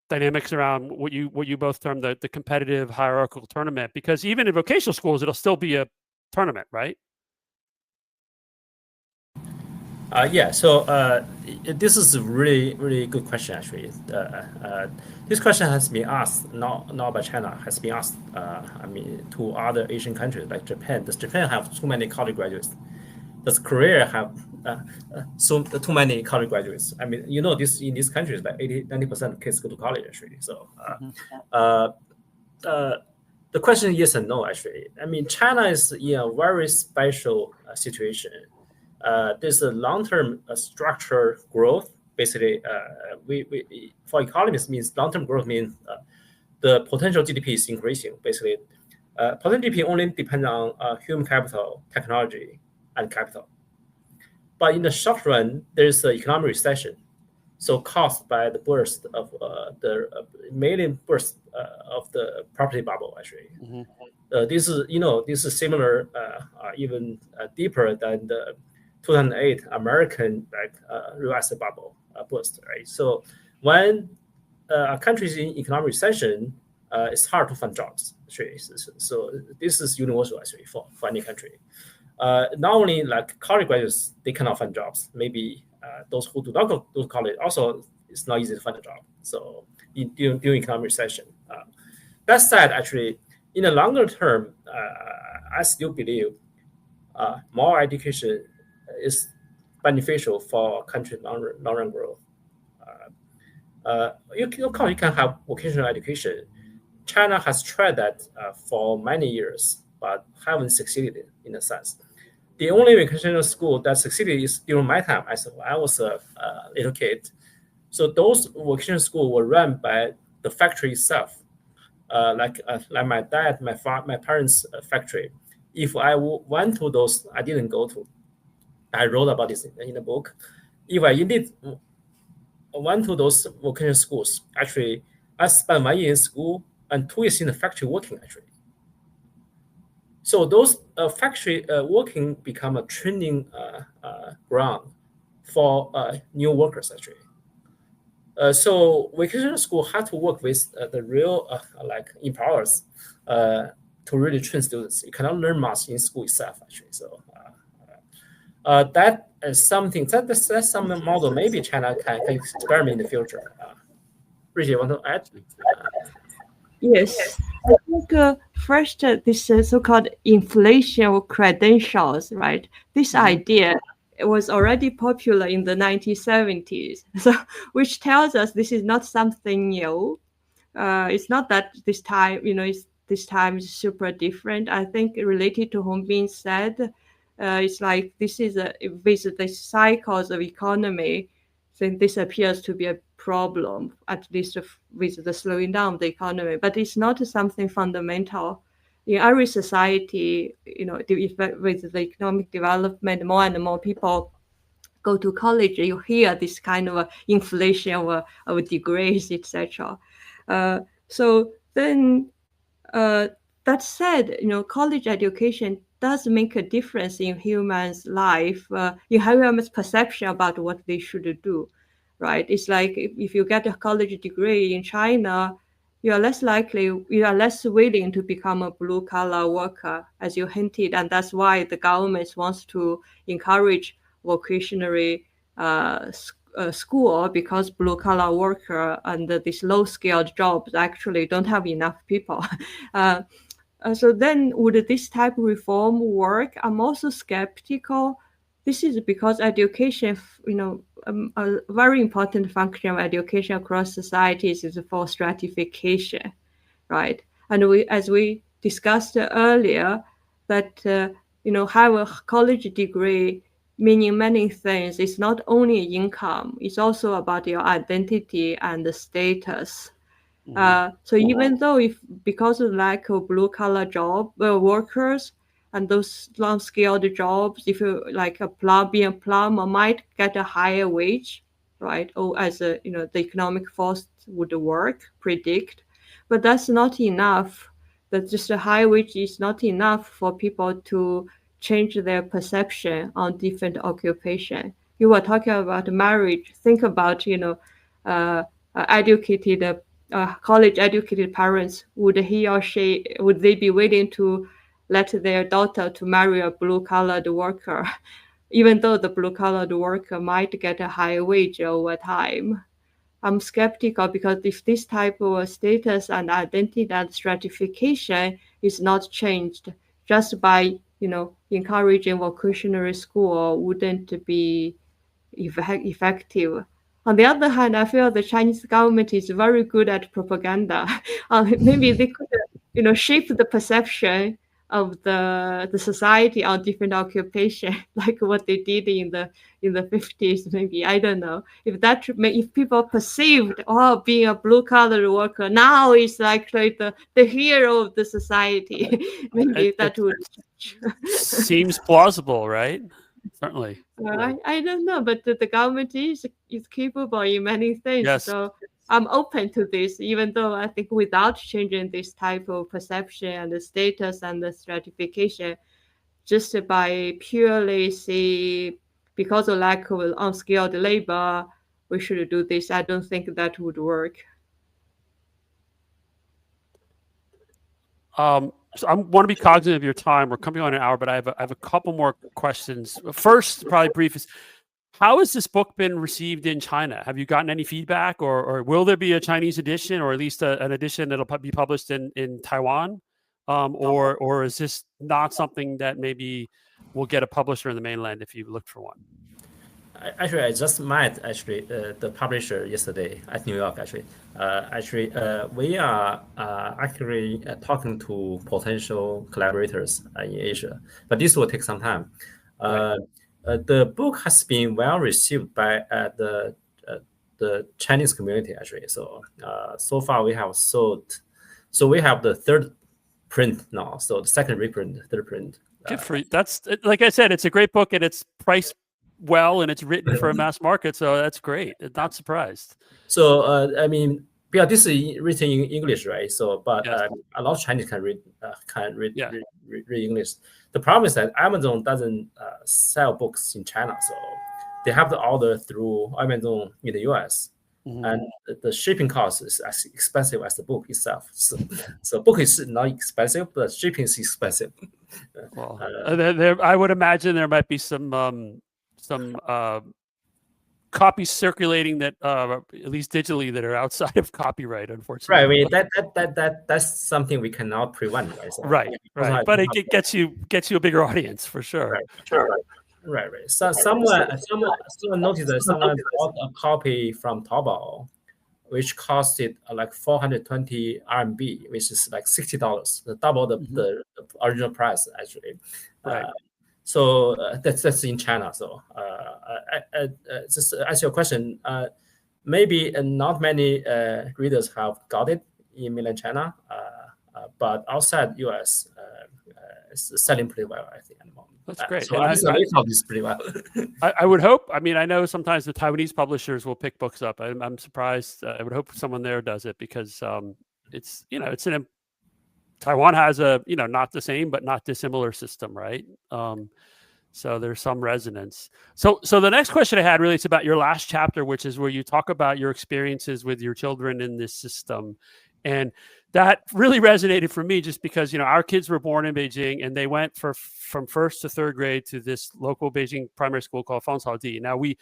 dynamics around what you both term the competitive hierarchical tournament? Because even in vocational schools, it'll still be a tournament, right? Yeah, so this is a really, really good question, actually. This question has been asked, not by China, has been asked, to other Asian countries like Japan. Does Japan have too many college graduates? Does Korea have too many college graduates? I mean, this in these countries, like 90% of kids go to college, actually. So the question is yes and no, actually. I mean, China is in a very special situation. There's a long-term structural growth. Basically, we for economists means long-term growth means the potential GDP is increasing. Basically, potential GDP only depends on human capital, technology, and capital. But in the short run, there's an economic recession, so caused by the burst of the million burst of the property bubble. Actually, this is similar, even deeper than the 2008 American real estate bubble burst. Right. So when a country is in economic recession, it's hard to find jobs. Actually. So this is universal actually for any country. Not only like college graduates, they cannot find jobs. Maybe those who do not go to college also, it's not easy to find a job. So during economic recession, that said, actually, in the longer term, I still believe more education is beneficial for country long run growth. You can have vocational education. China has tried that for many years, but haven't succeeded in a sense. The only vocational school that succeeded is during my time, as I was a little kid. So those vocational schools were run by the factory itself, like my dad, my parents' factory. If I went to those, I didn't go to. I wrote about this in the book. If I indeed went to those vocational schools, actually, I spent 1 year in school and 2 years in the factory working, actually. So those factory working become a training ground for new workers, actually. So vocational school had to work with the real employers to really train students. You cannot learn much in school itself, actually. So that is something that's some model maybe China can experiment in the future. Ruixue, you want to add? Yes, I think first this so-called inflation credentials, right? This idea was already popular in the 1970s, so which tells us this is not something new. It's not that this time, this time is super different. I think related to Hongbin said, it's like this is with the cycles of economy. Then this appears to be a problem, at least with the slowing down of the economy. But it's not something fundamental. In every society, with the economic development, more and more people go to college. You hear this kind of inflation of degrees, etc. So then, that said, college education does make a difference in humans' life, in humans' perception about what they should do, right? It's like if you get a college degree in China, you are less willing to become a blue-collar worker, as you hinted, and that's why the government wants to encourage vocational school, because blue-collar worker and these low-skilled jobs actually don't have enough people. So then, would this type of reform work? I'm also skeptical. This is because education, a very important function of education across societies is for stratification, right? And as we discussed earlier, that have a college degree meaning many things. It's not only income; it's also about your identity and the status. So even though because of lack of blue-collar job workers and those long-skilled jobs, if you like being a plumber might get a higher wage, right? Or as the economic force would predict, but that's not enough. That just a high wage is not enough for people to change their perception on different occupation. You were talking about marriage. Think about educated. College-educated parents, would they be willing to let their daughter to marry a blue-collared worker? even though the blue-collar worker might get a higher wage over time. I'm skeptical because if this type of status and identity and stratification is not changed just by encouraging vocational school wouldn't be effective. On the other hand, I feel the Chinese government is very good at propaganda. Maybe they could, shape the perception of the society on different occupation, like what they did in the 50s. Maybe I don't know if people perceived being a blue collar worker now is like the hero of the society. Maybe that would seems plausible, right? Certainly. I don't know, but the government is capable in many things. Yes. So I'm open to this, even though I think without changing this type of perception and the status and the stratification, just by purely say because of lack of unskilled labor, we should do this. I don't think that would work. So I want to be cognizant of your time. We're coming on an hour, but I have a couple more questions. First, probably brief, is how has this book been received in China? Have you gotten any feedback, or will there be a Chinese edition, or at least an edition that'll be published in Taiwan, or is this not something that maybe will get a publisher in the mainland if you looked for one? Actually, I just met the publisher yesterday at New York. We are actually talking to potential collaborators in Asia, but this will take some time. Right. The book has been well received by the Chinese community actually. So far we have sold. So we have the third print now. So the second reprint, third print. Good for you. That's, like I said, it's a great book and it's priced well and it's written for a mass market, so that's great. Not surprised. So because this is written in English, right? So but Yes. a lot of Chinese can read English. The problem is that Amazon doesn't sell books in China, so they have to order through Amazon in the US. Mm-hmm. And the shipping cost is as expensive as the book itself. So book is not expensive, but shipping is expensive. Well, I would imagine there might be some copies circulating that at least digitally that are outside of copyright, unfortunately. Right. I mean that's something we cannot prevent. Right. So right. But it gets you a bigger audience for sure. Right. So someone noticed that someone bought a copy from Taobao, which costed like 420 RMB, which is like $60, double the original price actually. Right. So that's in China. So just to answer your question, maybe not many readers have got it in mainland China, but outside US, it's selling pretty well, I think, at the moment. That's great. So I thought this pretty well. I would hope. I mean, I know sometimes the Taiwanese publishers will pick books up. I'm surprised. I would hope someone there does it because it's Taiwan has a not the same but not dissimilar system, right? So there's some resonance. So the next question I had really is about your last chapter, which is where you talk about your experiences with your children in this system. And that really resonated for me just because, our kids were born in Beijing and they went from first to third grade to this local Beijing primary school called Fengshaodi. Now we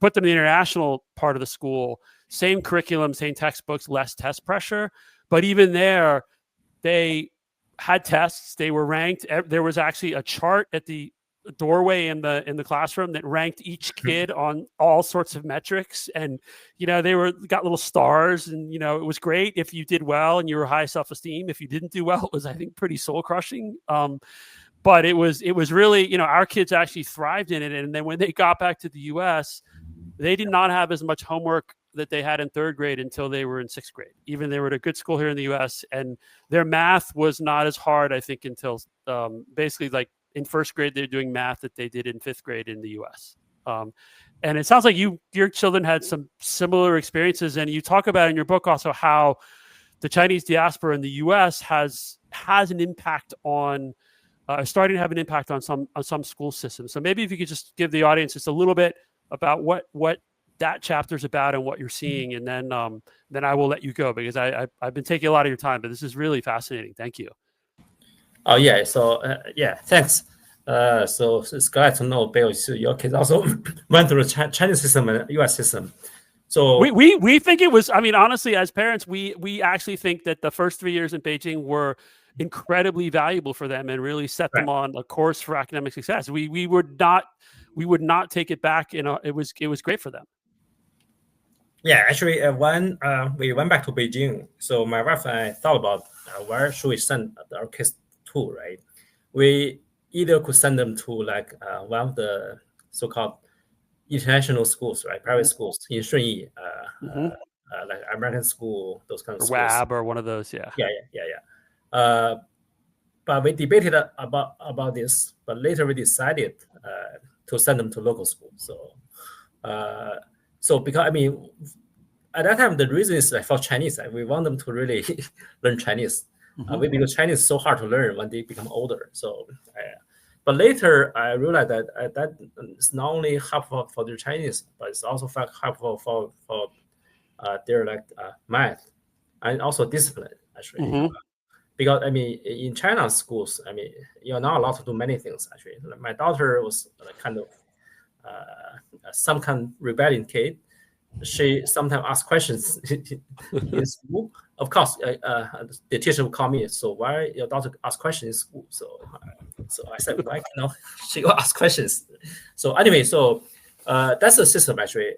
put them in the international part of the school, same curriculum, same textbooks, less test pressure. But even there, they had tests. They were ranked. There was actually a chart at the doorway in the classroom that ranked each kid on all sorts of metrics, and they got little stars, and it was great if you did well and you were high self-esteem. If you didn't do well, it was, I think, pretty soul crushing. But it was really, our kids actually thrived in it. And then when they got back to the US, they did not have as much homework that they had in third grade until they were in sixth grade. Even they were at a good school here in the US, and their math was not as hard, I think, until basically like in first grade, they're doing math that they did in fifth grade in the US. And it sounds like your children had some similar experiences. And you talk about in your book also how the Chinese diaspora in the US has an impact on, starting to have an impact on some school systems. So maybe if you could just give the audience just a little bit about what that chapter's about and what you're seeing. And then I will let you go because I've been taking a lot of your time, but this is really fascinating. Thank you. Oh yeah, so thanks. So it's glad to know, Bill, so your kids also went through the Chinese system and U.S. system. So we think it was. I mean, honestly, as parents, we actually think that the first 3 years in Beijing were incredibly valuable for them and really set them on a course for academic success. We would not take it back. It was great for them. Yeah, actually, when we went back to Beijing, so my wife and I thought about where should we send our kids to, right? We either could send them to like one of the so-called international schools, right? Private schools in Shunyi, like American school, those kind of schools. WAB or one of those, yeah. But we debated about this, but later we decided to send them to local school. So because I mean, at that time the reason is like for Chinese, we want them to really learn Chinese. Because Chinese is so hard to learn when they become older. So, but later I realized that that it's not only helpful for their Chinese, but it's also helpful for their like math and also discipline actually. Because I mean, in China's schools, I mean, you're not allowed to do many things actually. My daughter was kind of some kind of rebellion kid. She sometimes asks questions in school. Of course, the teacher will call me. So why your daughter ask questions in school? So I said, why cannot she will ask questions? So anyway, so that's the system actually.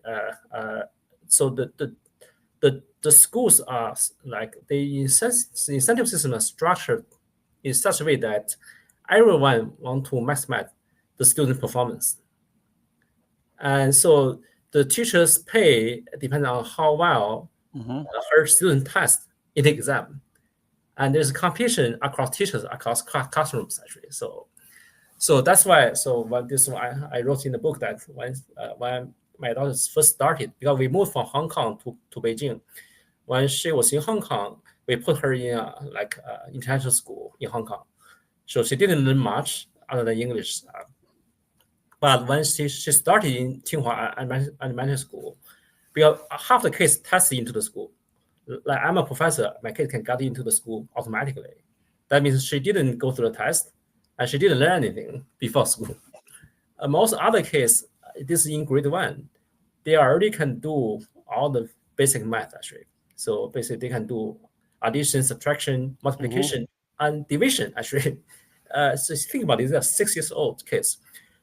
So the schools are like the incentive system is structured in such a way that everyone want to maximize the student performance, and so the teachers pay depends on how well her student test in the exam, and there's a competition across teachers across classrooms actually. So that's why. So when this one I wrote in the book that when my daughter first started, because we moved from Hong Kong to Beijing. When she was in Hong Kong, we put her in international school in Hong Kong. So she didn't learn much other than English. But when she started in Tsinghua elementary school, because half the kids tested into the school. Like I'm a professor, my kid can get into the school automatically. That means she didn't go through the test and she didn't learn anything before school. Most other kids, this is in grade 1, they already can do all the basic math actually. So basically, they can do addition, subtraction, multiplication, and division. Actually, so think about it. These are 6 years old kids.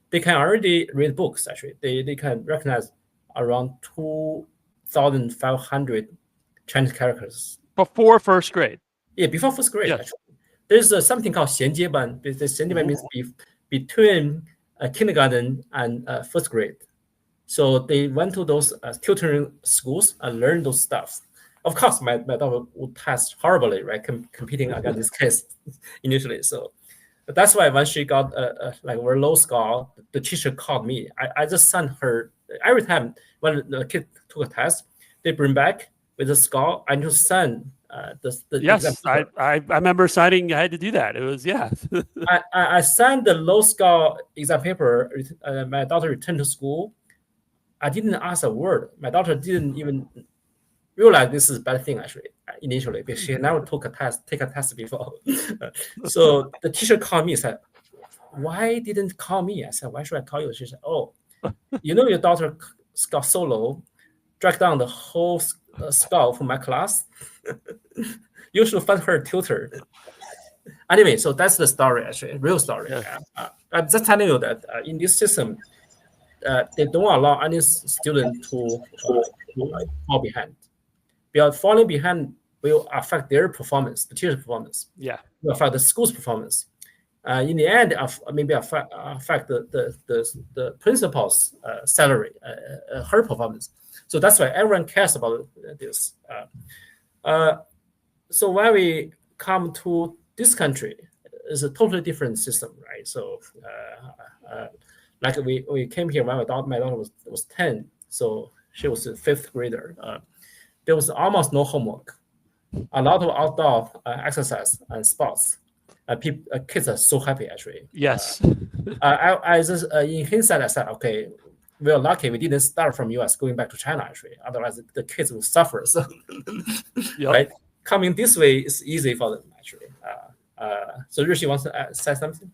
They can already read books. Actually, they can recognize around 2,500 Chinese characters before first grade. Yeah, before first grade. Yes. Actually, there's something called 衔接班. The 衔接班means between kindergarten and first grade. So they went to those tutoring schools and learned those stuff. Of course, my daughter would test horribly, right? Competing against this case initially. So that's why when she got like a very low score, the teacher called me. I just sent her every time when the kid took a test, they bring back with the score. I just send the yes, exam. I remember signing. I had to do that. It was I sent the low score exam paper. My daughter returned to school. I didn't ask a word. My daughter didn't even realize this is a bad thing actually initially because she never take a test before. So the teacher called me and said, "Why didn't call me?" I said, "Why should I call you?" She said, "Oh, you know your daughter got so low, dragged down the whole score from my class. You should find her a tutor." Anyway, so that's the story actually, real story. Yeah. I'm just telling you that in this system, they don't allow any student to fall behind. Because falling behind will affect their performance, the teacher's performance. Yeah, will affect the school's performance. In the end, maybe affect the principal's salary, her performance. So that's why everyone cares about this. So when we come to this country, it's a totally different system, right? So like we came here when my daughter was 10, so she was a 5th grader. There was almost no homework, a lot of outdoor exercise and sports. Kids are so happy actually. Yes. I just in hindsight I said, okay, we are lucky we didn't start from US going back to China actually. Otherwise the kids will suffer. So right, coming this way is easy for them actually. So Ruixue wants to say something.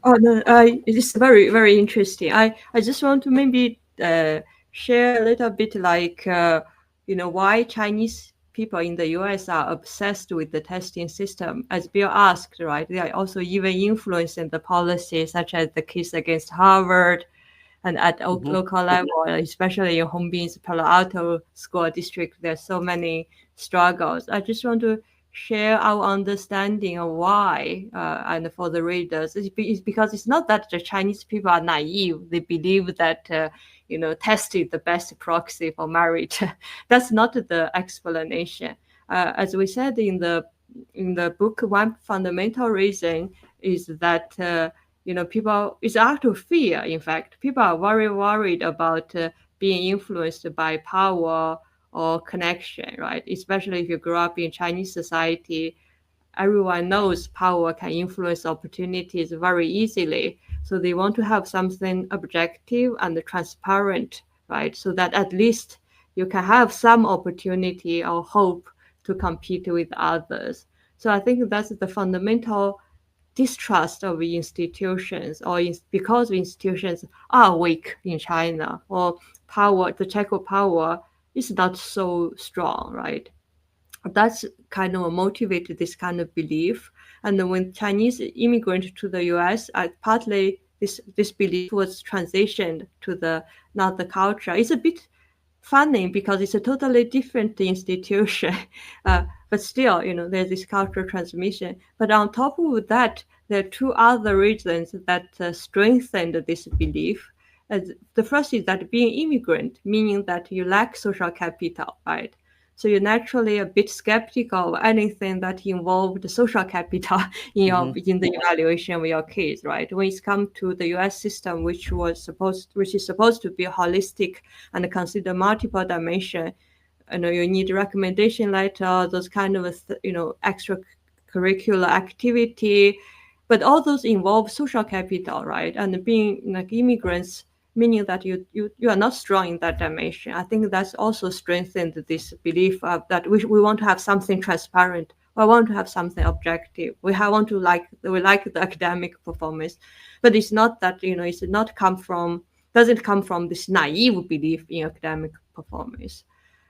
Oh no, it's very very interesting. I just want to maybe share a little bit like why Chinese people in the U.S. are obsessed with the testing system. As Bill asked, right? They are also even influencing the policy, such as the case against Harvard, and at local level, especially in Hongbin's Palo Alto School District, there's so many struggles. I just want to share our understanding of why, and for the readers, it's because it's not that the Chinese people are naive. They believe that test is the best proxy for merit. That's not the explanation. As we said in the book, one fundamental reason is that people, it's out of fear. In fact, people are very worried about being influenced by power or connection, right? Especially if you grow up in Chinese society, everyone knows power can influence opportunities very easily. So they want to have something objective and transparent, right? So that at least you can have some opportunity or hope to compete with others. So I think that's the fundamental distrust of institutions, or because institutions are weak in China, or the Chaco power is not so strong, right? That's kind of motivated this kind of belief. And when Chinese immigrant to the U.S., partly this belief was transitioned to the culture. It's a bit funny because it's a totally different institution, but still, there's this cultural transmission. But on top of that, there are two other reasons that strengthened this belief. The first is that being immigrant, meaning that you lack social capital, right? So you're naturally a bit skeptical of anything that involved social capital in the evaluation of your case, right? When it's come to the U.S. system, which is supposed to be holistic and consider multiple dimensions, you need a recommendation letter, those kind of extracurricular activity, but all those involve social capital, right? And being like immigrants, meaning that you are not strong in that dimension. I think that's also strengthened this belief that we want to have something transparent. We want to have something objective. We like the academic performance, but it's not that doesn't come from this naive belief in academic performance.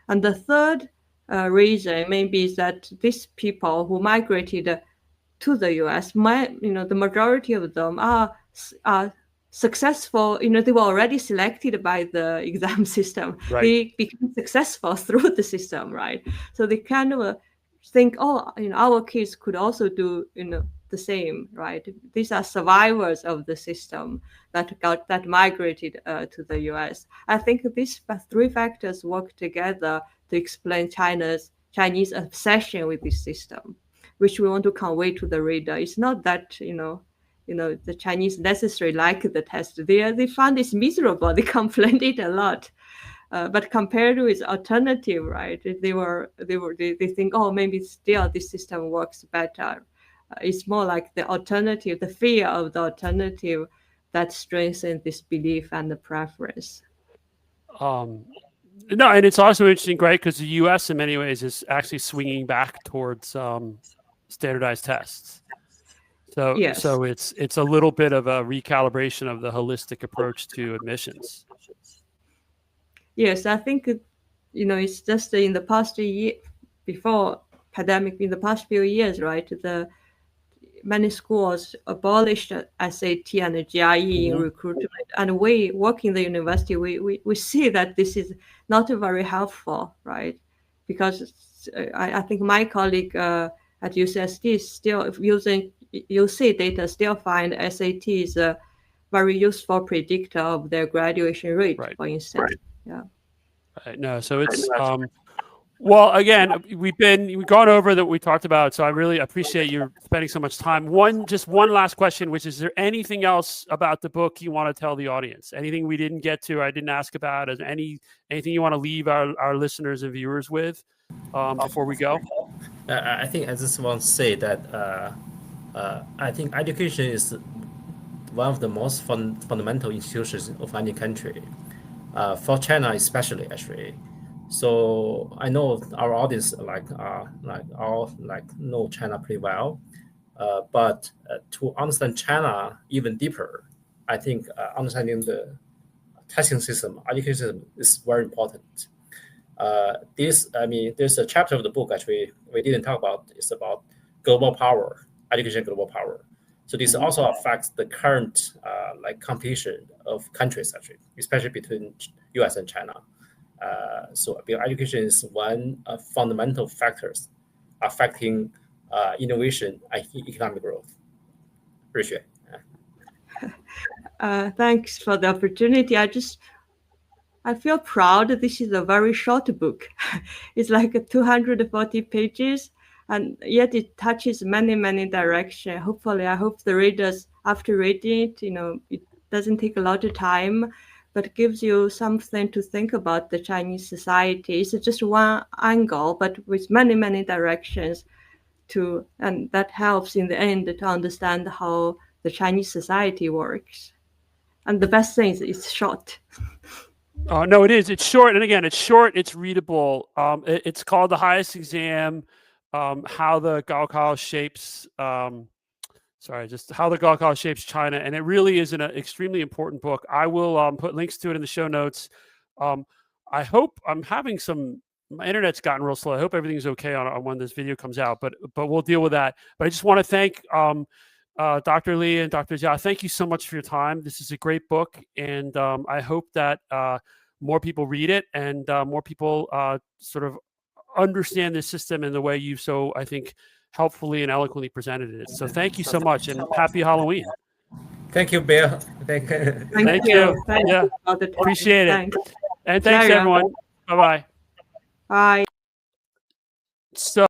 And the third reason maybe is that these people who migrated to the U.S., the majority of them are successful. They were already selected by the exam system. Right. They became successful through the system, right? So they kind of think, our kids could also do the same, right? These are survivors of the system that migrated to the U.S. I think these three factors work together to explain Chinese obsession with this system, which we want to convey to the reader. It's not that the Chinese necessarily like the test. They found it miserable. They complained it a lot. But compared with alternative, right? They think, maybe still this system works better. It's more like the alternative, the fear of the alternative, that strengthens this belief and the preference. No, and it's also interesting, right? Because the U.S. in many ways is actually swinging back towards standardized tests. So, yes. So it's a little bit of a recalibration of the holistic approach to admissions. Yes, I think it's just in the past year, before pandemic, in the past few years, right? Many schools abolished SAT and GRE in recruitment, and we work in the university. We see that this is not very helpful, right? Because I think my colleague at UCSD is still using UC data, still find SAT is a very useful predictor of their graduation rate, right. for instance. Right. Yeah. Right. No, so it's well, again, we've gone over that we talked about, so I really appreciate you spending so much time. One last question, which is there anything else about the book you want to tell the audience? Anything we didn't get to, I didn't ask about? Is anything you want to leave our listeners and viewers with before we go? I think I just want to say that I think education is one of the most fundamental institutions of any country, for China especially, actually. So I know our audience all know China pretty well, But to understand China even deeper, I think understanding the testing system, education system is very important. There's a chapter of the book actually we didn't talk about. It's about global power, education global power. So this also affects the current competition of countries actually, especially between U.S. and China. So education is one of fundamental factors affecting innovation and economic growth. Ruixue. Thanks for the opportunity. I feel proud that this is a very short book. It's like 240 pages, and yet it touches many, many directions. Hopefully, I hope the readers, after reading it, it doesn't take a lot of time, but gives you something to think about the Chinese society. It's just one angle, but with many, many directions and that helps in the end to understand how the Chinese society works. And the best thing is it's short. No, it is. It's short, and again, it's short. It's readable. It's called The Highest Exam: How the Gaokao Shapes. How the Gaokao Shapes China, and it really is an extremely important book. I will put links to it in the show notes. I hope my internet's gotten real slow. I hope everything's okay on when this video comes out, but we'll deal with that. But I just want to thank Dr. Li and Dr. Jia. Thank you so much for your time. This is a great book, and I hope that more people read it and more people sort of understand this system in the way you've I think, helpfully and eloquently presented it. So thank you so much, and happy Halloween. Thank you, Bill. Thank you. Yeah, appreciate it. Thanks. And thanks, everyone. Bye-bye. Bye. So